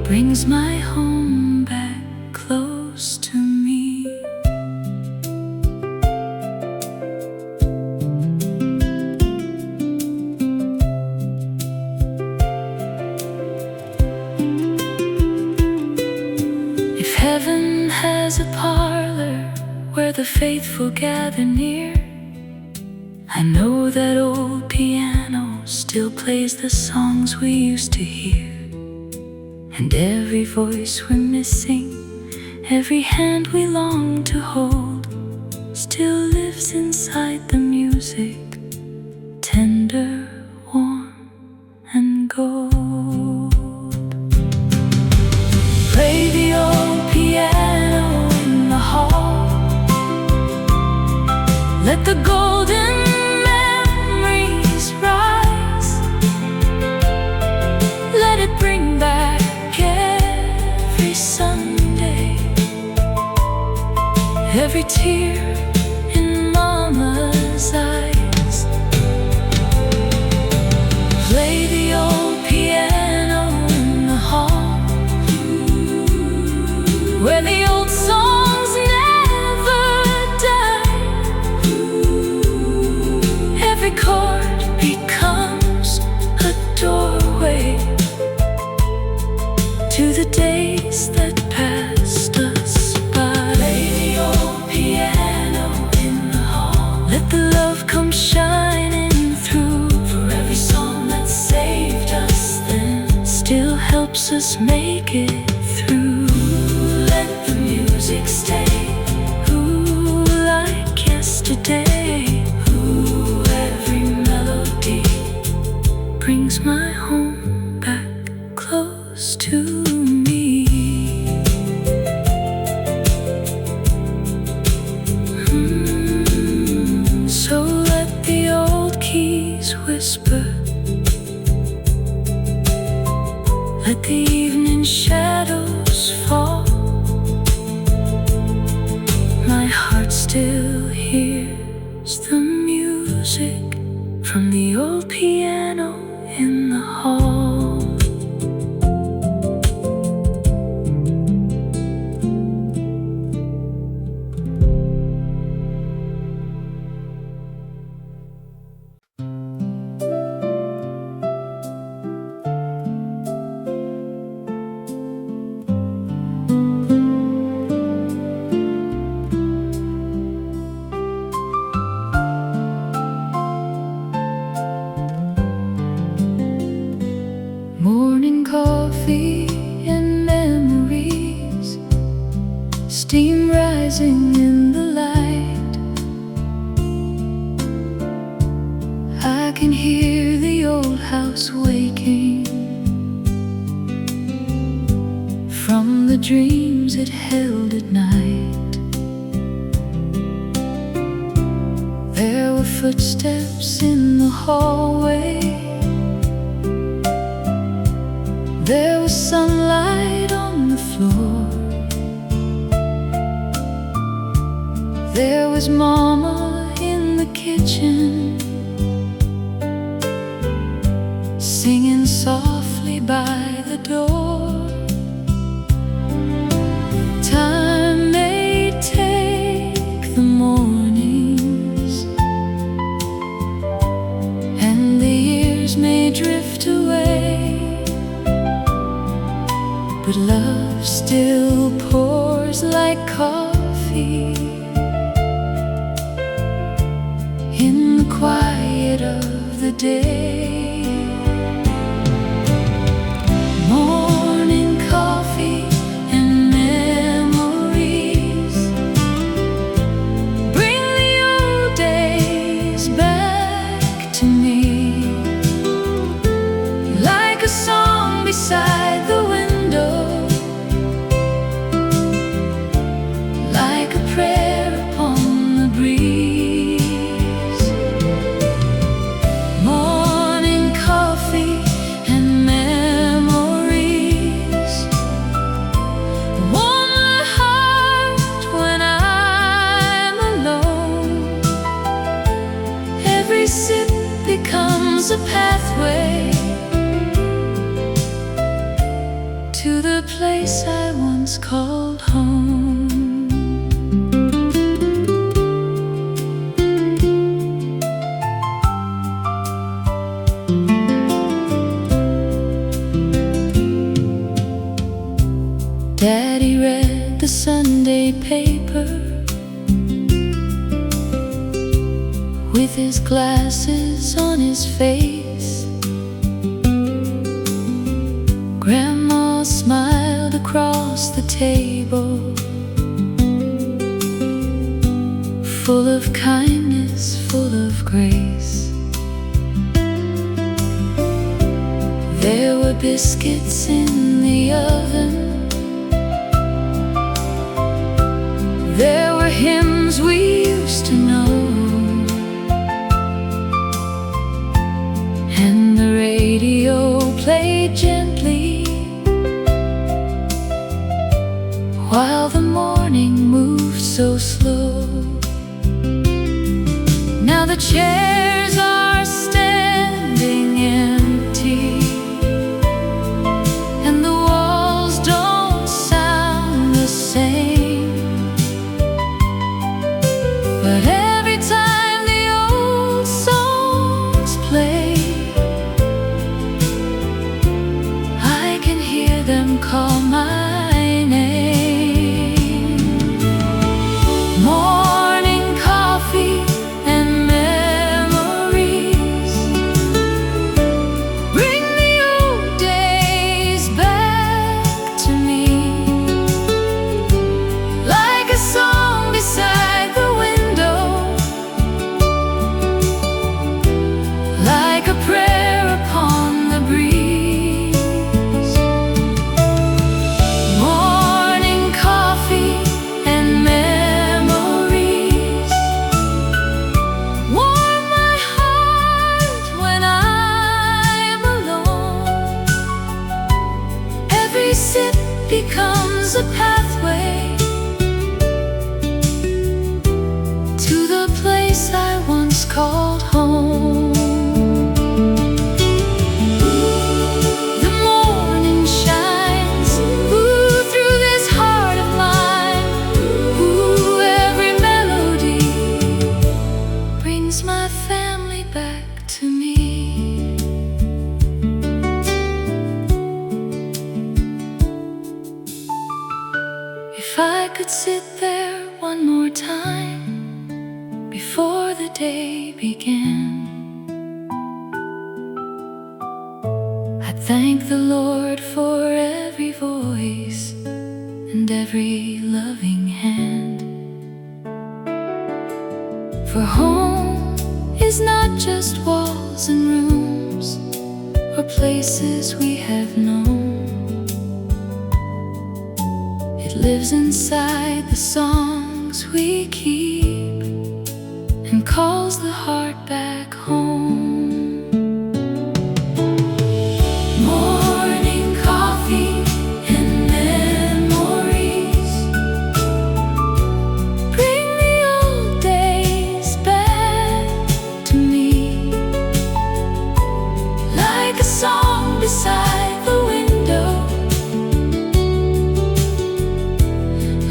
brings my home back close to me. If heaven has a parlor where the faithful gather near, I know that old piano still plays the songs we used to hear. And every voice we're missing, every hand we long to hold, still lives inside the music, tender, warm, and gold. Play the old piano in the hall. Let the golden memories rise. Let it bring back every Sunday, every tear in Mama's eyes. Play the old piano in the hall, where the old songs never die. Every chord becomes a doorway to the days that passed us by. Play the old piano in the hall. Let the love come shining through. For every song that saved us then still helps us make it through. Let the music stay. Ooh, like yesterday. Ooh, every melody brings my home back close to me. So let the old keys whisper. Let the evening shadows fall. My heart still hears the music from the old piano in the hall. Morning coffee and memories, steam rising in the light. I can hear the old house waking from the dreams it held at night. There were footsteps in the hallway. There was sunlight on the floor. There was Mama in the kitchen, singing softly by the door. Time may take the mornings, and the years may drift away, but love still pours like coffee in the quiet of the day. Morning coffee and memories bring the old days back to me, like a song beside the window, like a prayer upon the breeze. Morning becomes a pathway to the place I once called home. Daddy read the Sunday paper with his glasses on his face. Grandma smiled across the table, full of kindness, full of grace. There were biscuits in the oven, there were hymns we used to know, and the radio played gently while the morning moved so slow. Now the chairs are standing empty, and the walls don't sound the same. But every time the old songs play, I can hear them call my name. Morning coffee and memories bring the old days back to me, like a song beside the like a prayer upon the breeze. Morning coffee and memories warm my heart when I'm alone. Every sip becomes a pathway to the place I once called home. My family back to me. If I could sit there one more time before the day began, I'd thank the Lord for every voice and every loving hand. For home is not just walls and rooms or places we have known. It lives inside the songs we keep and calls the heart back home. Morning coffee and memories bring the old days back to me, like a song beside the window,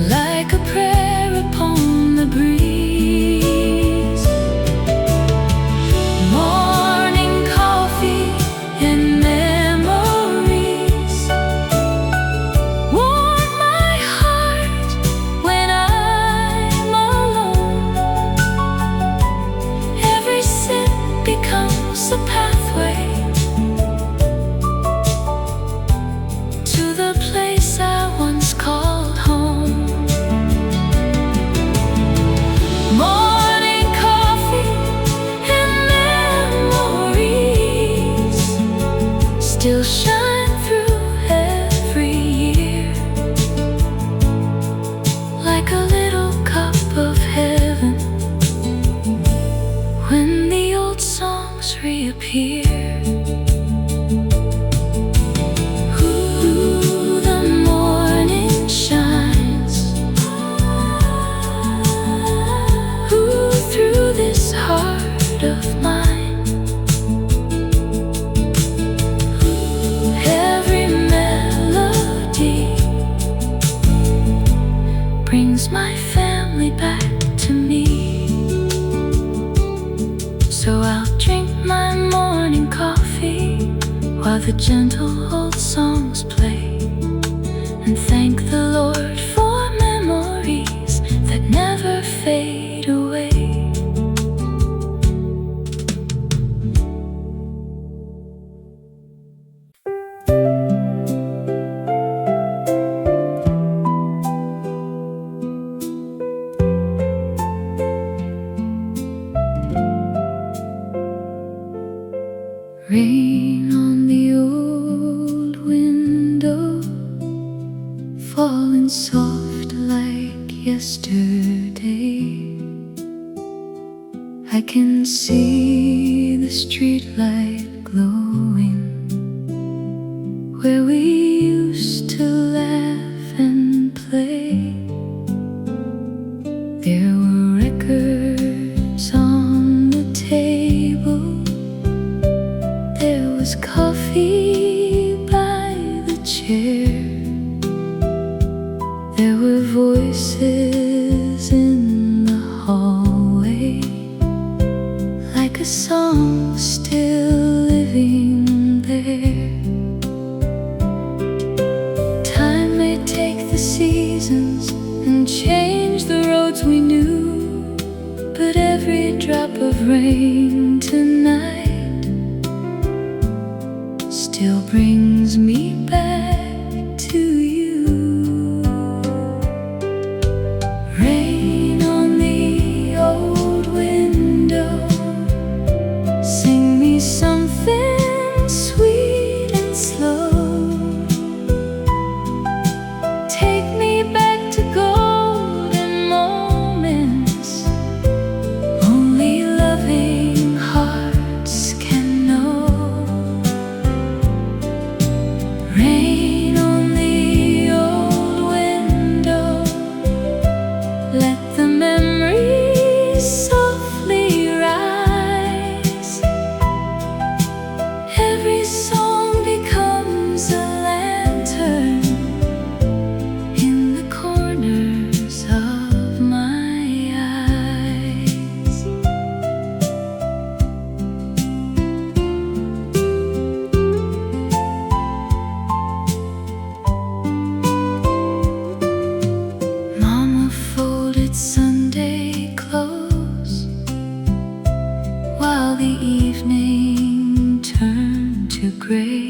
like a prayer upon the breeze. Morning coffee and memories warm my heart when I'm alone. Every sip becomes a pathway to the place I once called home. Morning coffee and memories still shine through every year, like a little cup of heaven when the old songs reappear. Ooh, the morning shines. Ooh, through this heart of mine. while the gentle old songs play, and thank the Lord for memories that never fade away. Rain on the old window, falling soft like yesterday. I can see the streetlight glowing where we used to laugh and play. There were records on the table, there was coffee by the chair, there were voices in the hallway, like a song still living there. Time may take the seasons and change the roads we knew, but every drop of rain tonight still brings me back to you. Rain on the old window, sing me something sweet and slow. Take me back to golden moments only loving hearts can know. Rain on the old window, let the memories softly rise. Every song becomes a lantern in the corners of my eyes. Mama folded Sunday clothes while the evening turned to gray.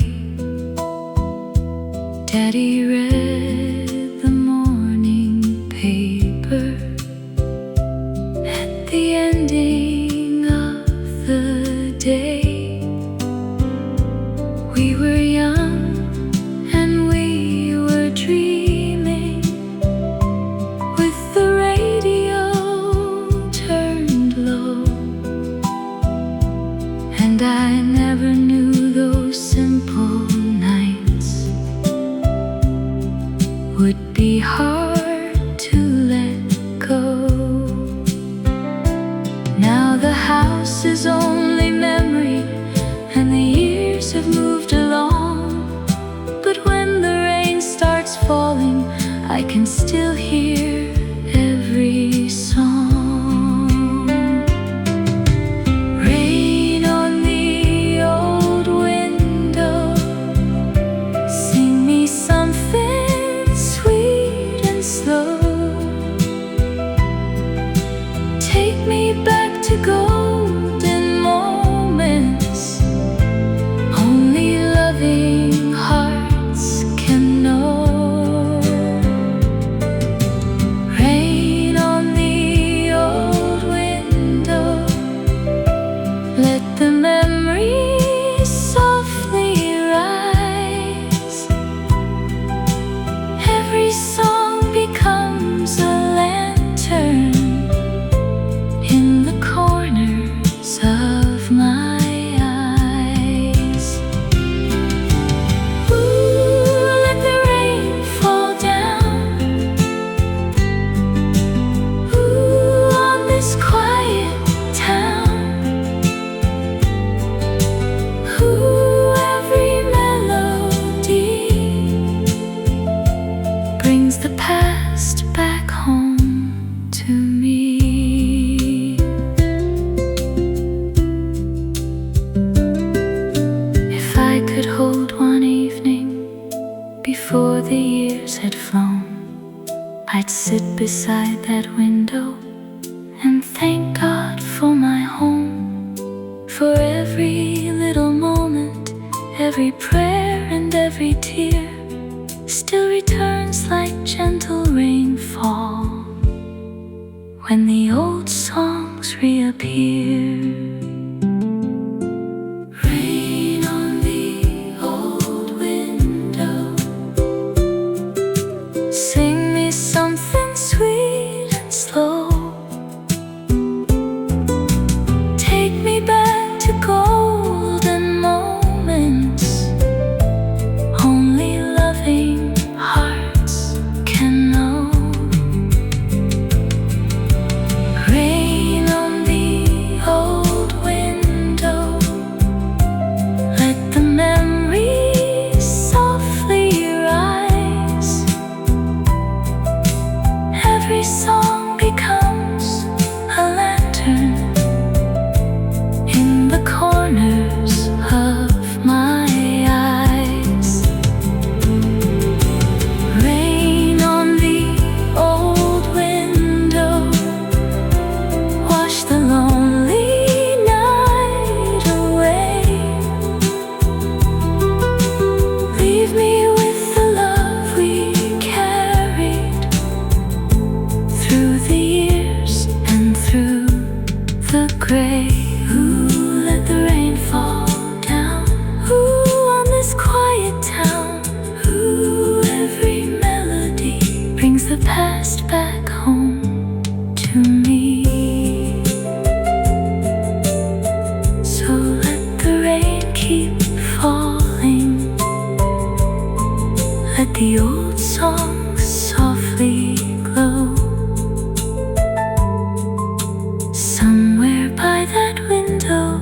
Daddy read the morning paper at the ending of the day. We were young and we were dreaming, with the radio turned low, and I never knew those simple nights would be hard to let go. Now the house is only memory and the years have moved along, but when the rain starts falling, I can still hear every song. Rain on the old window, sing me something sweet and slow. Take me back to golden moments only loving hearts can know. I'd sit beside that window and thank God for my home, for every little moment, every prayer and every tear still returns like gentle rainfall when the old songs reappear. Rain on the old window, sing me something sweet and slow. Take me back to golden moments only loving hearts can know. Rain on the old window, let the memories softly rise. Every song becomes a lantern in the corners of my eyes. Rain on the old window, wash the lonely night away. Leave me with the love we carried through the years and through the gray. Ooh, let the rain fall down. Ooh, on this quiet town. Ooh, every melody brings the past back home to me. So let the rain keep falling. Let the old songs softly glow. Somewhere by that window,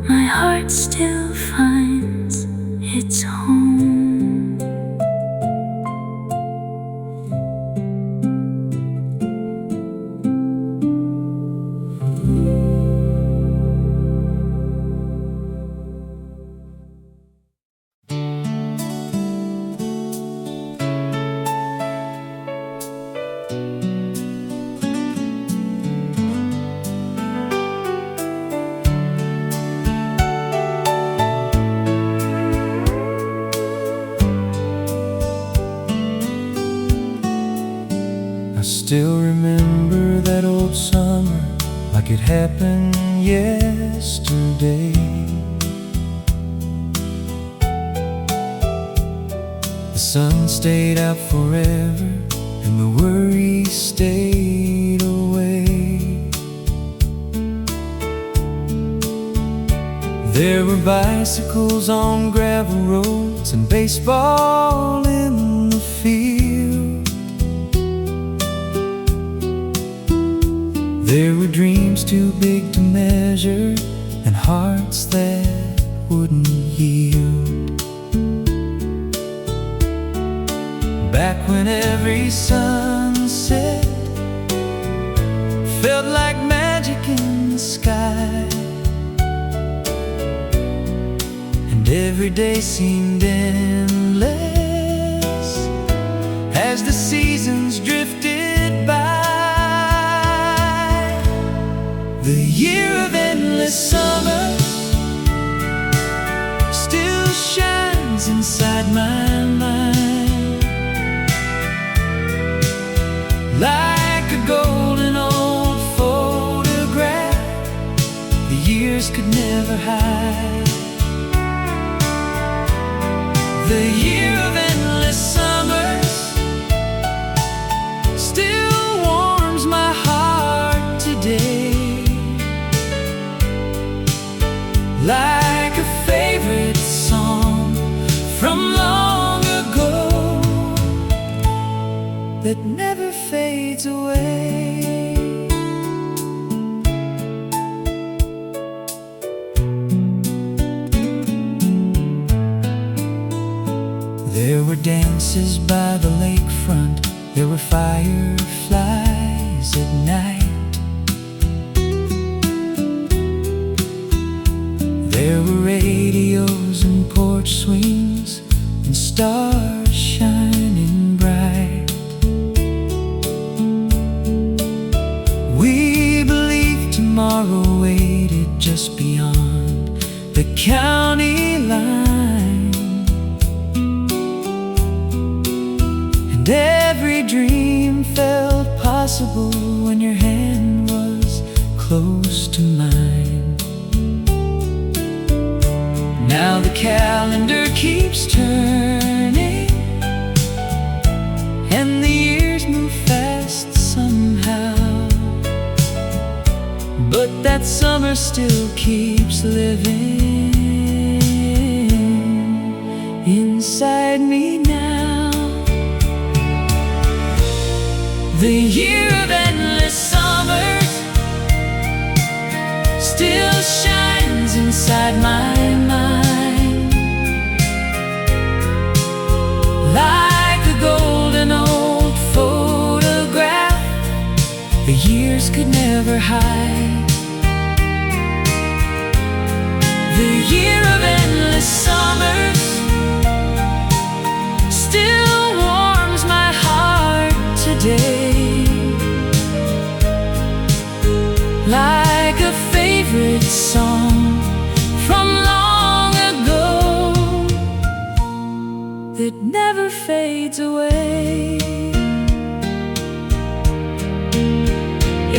my heart still finds its home. I still remember that old summer like it happened yesterday. The sun stayed out forever and the worries stayed away. There were bicycles on gravel roads and baseball in the field. There were dreams too big to measure and hearts that wouldn't yield. Back when every sunset felt like magic in the sky, and every day seemed endless as the seasons drifted by. The year of endless summers still shines inside my mind like a golden old photograph the years could never hide. The year of endless summers still warms my heart today, like a favorite song from long ago that never fades away. There were dances by the lakefront, there were fireflies at night. There were radios and porch swings and stars shining bright. county line, and every dream felt possible when your hand was close to mine. Now the calendar keeps turning, and the years move fast somehow, but that summer still keeps living inside me now. The year of endless summers still shines inside my mind, like a golden old photograph the years could never hide. The year of endless summers still warms my heart today, like a favorite song from long ago that never fades away.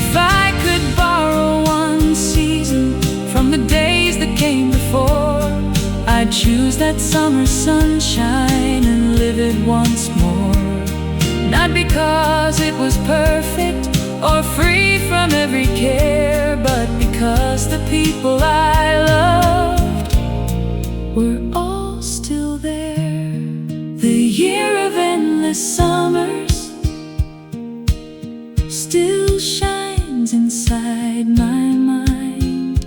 If I could borrow one season from the days that came before, I'd choose that summer sunshine and live it once more. Not because it was perfect or free from every care, but because the people I loved were all still there. The year of endless summers still shines inside my mind,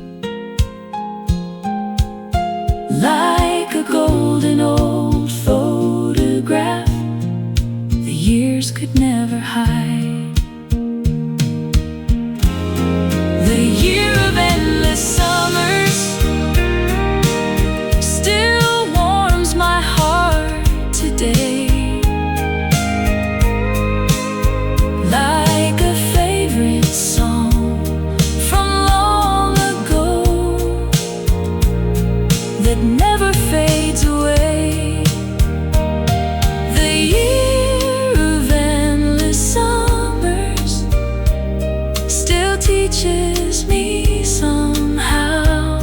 like a golden old photograph the years could never hide. The year of endless summers still warms my heart today, like a favorite song from long ago that never fades away. The year of endless summers still teaches me somehow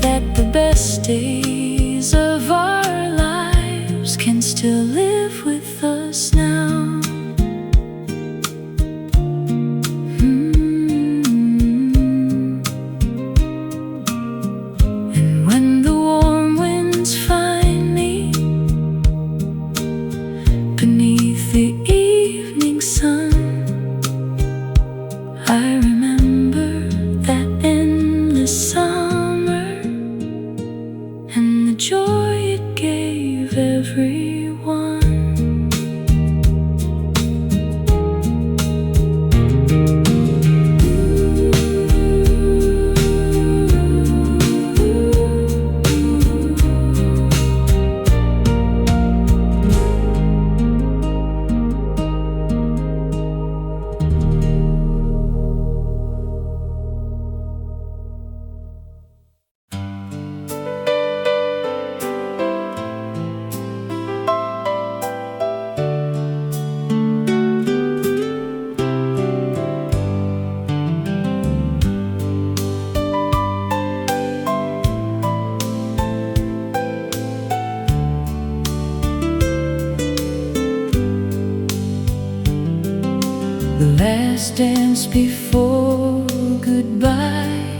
that the best days of our lives can still live with us now. And when the warm winds find me beneath the evening sun, I remember that endless summer and the joy it gave everyone. The last dance before goodbye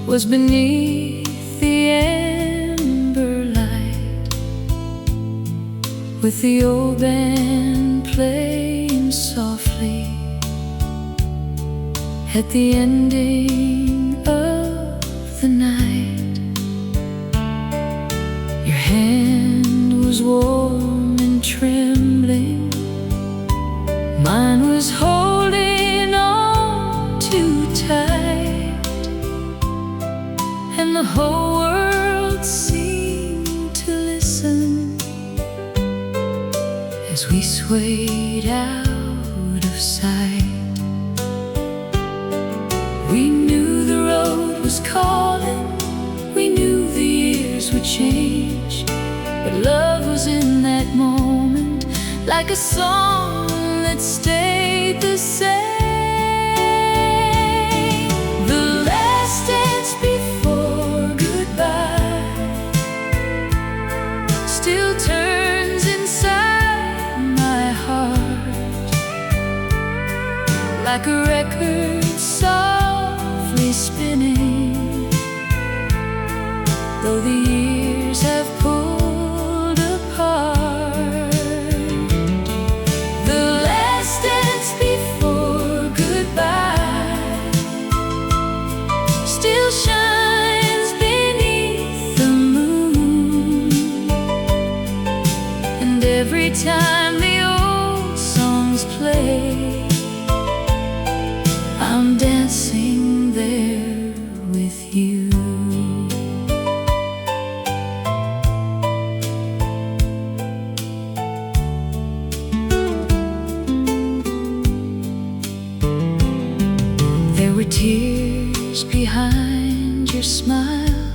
was beneath the amber light, with the old band playing softly at the ending of the night. Your hand was warm and trembling, mine was holding on too tight, and the whole world seemed to listen as we swayed out of sight. We knew the road was calling, years would change, but love was in that moment like a song that stayed the same. The last dance before goodbye still turns inside my heart like a record softly spinning, though the years have pulled apart. The last dance before goodbye still shines beneath the moon, and every time the old songs play, I'm dancing there with you. There were tears behind your smile,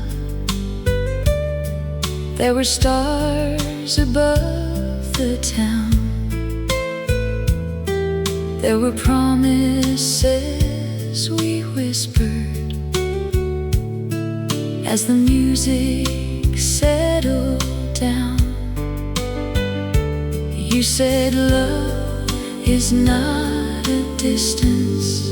there were stars above the town, there were promises we whispered as the music settled down. You said love is not a distance,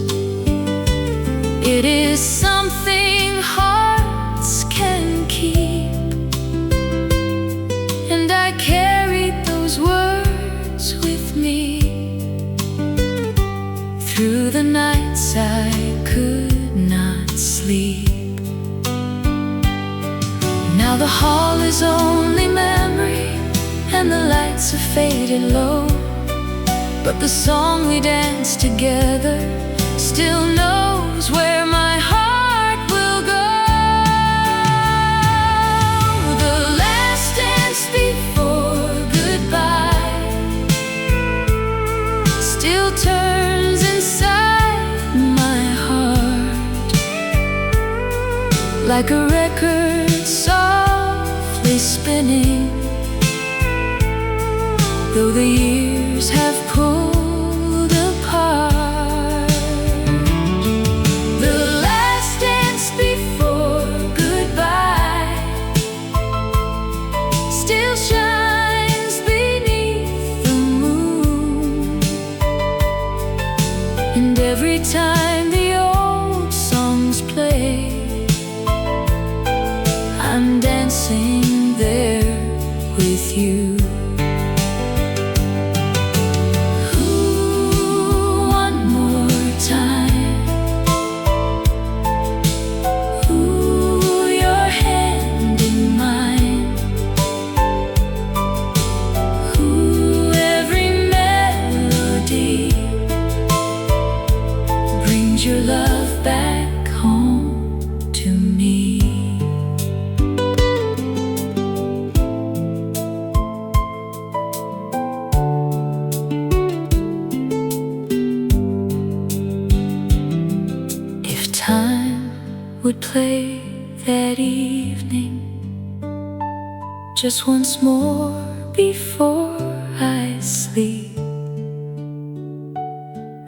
it is something hearts can keep. And I carried those words with me through the nights I could not sleep. Now the hall is only memory, and the lights have faded low, but the song we danced together still knows where my heart will go. The last dance before goodbye still turns inside my heart like a record softly spinning, though the years have pulled apart. The last dance before goodbye still shines beneath the moon, and every time the old songs play, I'm dancing there with you. Your love back home to me. If time would play that evening just once more before I sleep,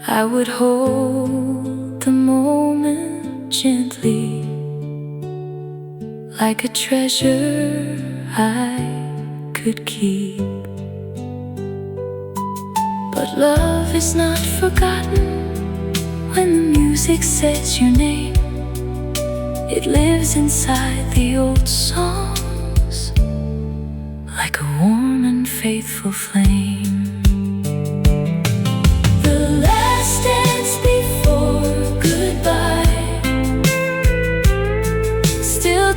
I would hold the moment gently like a treasure I could keep. But love is not forgotten when the music says your name. It lives inside the old songs like a warm and faithful flame.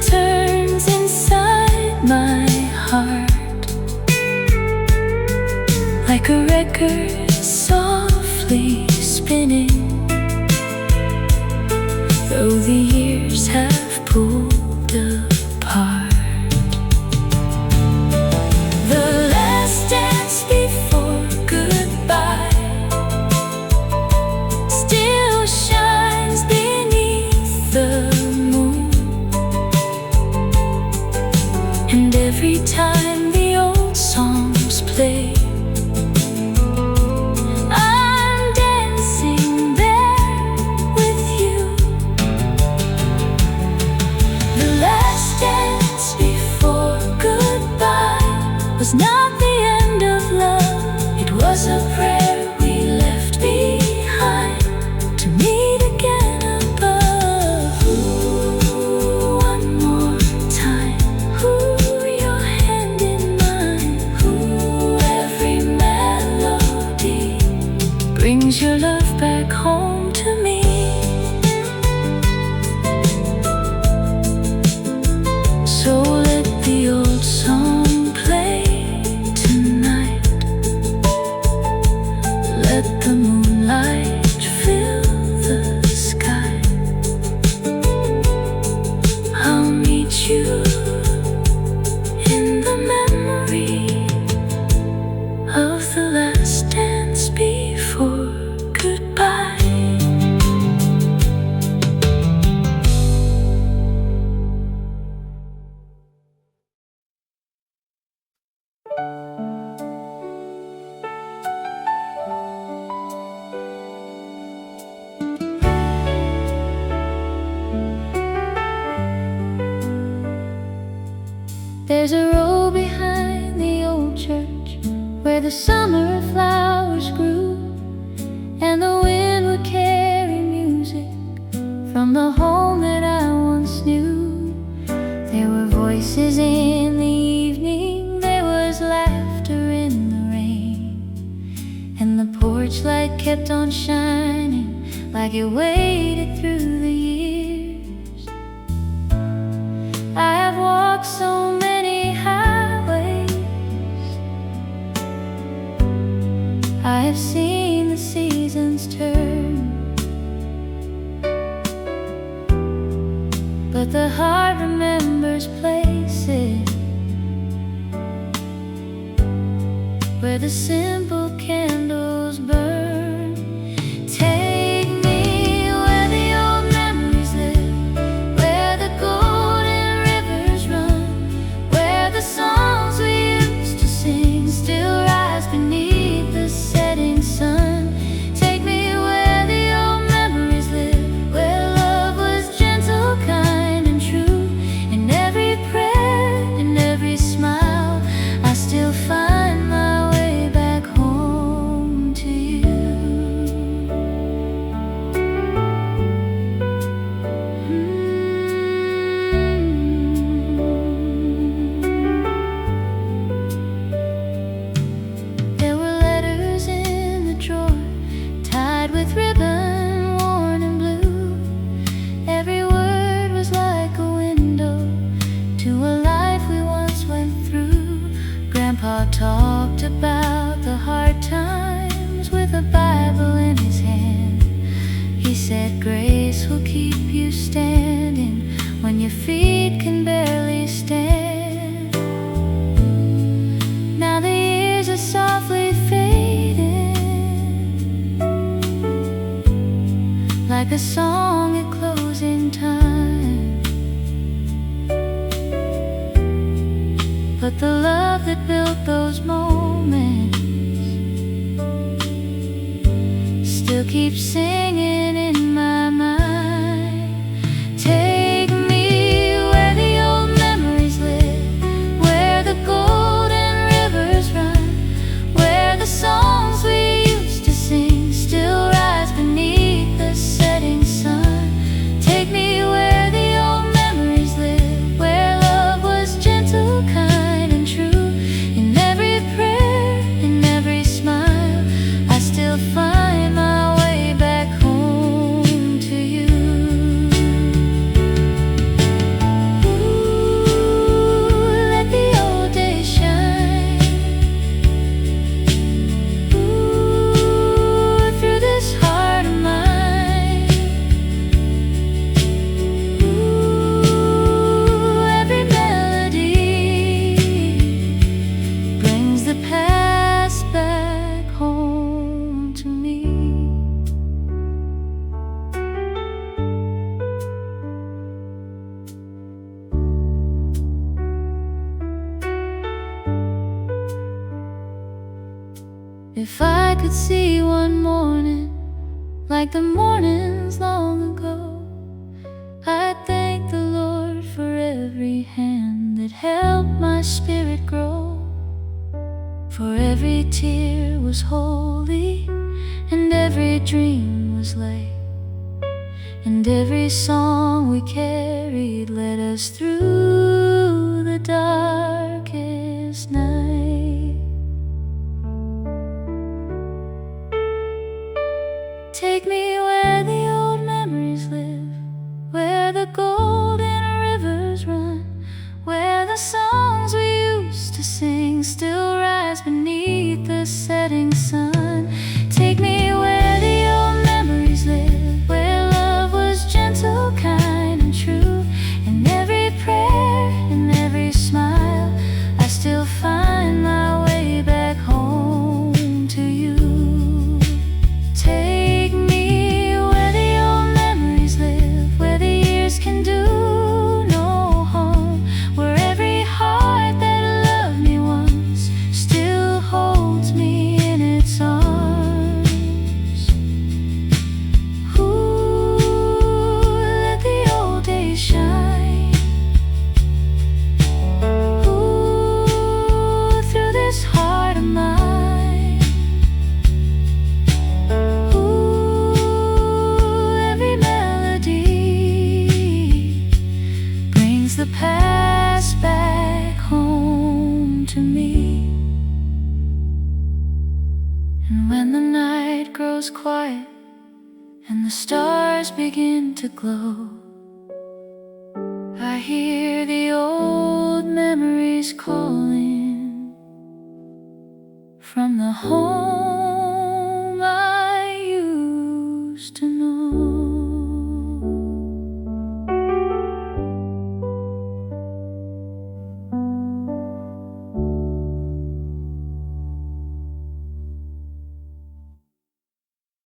Turns inside my heart like a record softly spinning, though the years have pulled apart. The last dance before goodbye still shines beneath the every time the old songs play. I'm dancing there with you. The last dance before goodbye was not the end of love. It was a prayer we left behind to meet again above. Ooh, one more time. Ooh, your hand in mine. Ooh, every melody brings your love back home to me. So let the old song play tonight. Let the moonlight fill the sky. I'll meet you in the memory of the last dance before goodbye. There's a row behind the old church where the summer flowers grew, and the wind would carry music from the home that I once knew. There were voices in the evening, there was laughter in the rain, and the porch light kept on shining like it waited through the years. I have walked so many highways, I have seen the seasons turn, but the heart remembers places where the simple candles burn. Take me where the old memories live, where the golden rivers run, where the songs we used to sing still rise beneath the setting sun. Take me where the old memories live, where love was gentle, kind and true. In every prayer, in every smile, I still find my way back home to you. There were letters in the drawer, tied with ribbon, worn and blue. Every word was like a window to a life we once went through. Grandpa talked about the hard times with a Bible in his hand. He said grace will keep you standing when your feet can barely stand. Now the years are softly fading, like a song at closing time. But the love that built those moments still keeps singing in my mind. Take me where the old memories live, where the golden rivers run, where the songs we used to sing still rise beneath the setting sun. Take me where the old memories live, where love was gentle, kind and true. In every prayer, in every smile, I still find my way back home. If I could see one morning like the mornings long ago, I'd thank the Lord for every hand that helped my spirit grow. For every tear was holy, and every dream was light, and every song we carried led us through the darkest night. Take me where the old memories live, where the golden rivers run, where the songs we used to sing still rise beneath the setting sun. Take me where the old memories live, where love was gentle, kind, and true. In every prayer, in every smile, I still find my way back home to you. Take me where the old memories live, where the years can do no harm, where every heart that loved me once still holds me in its arms. Ooh, let the old days shine. Ooh, through this heart of mine. Ooh, every melody brings the past back home to me. And when the night grows quiet and the stars begin to glow, I hear the old memories calling from the home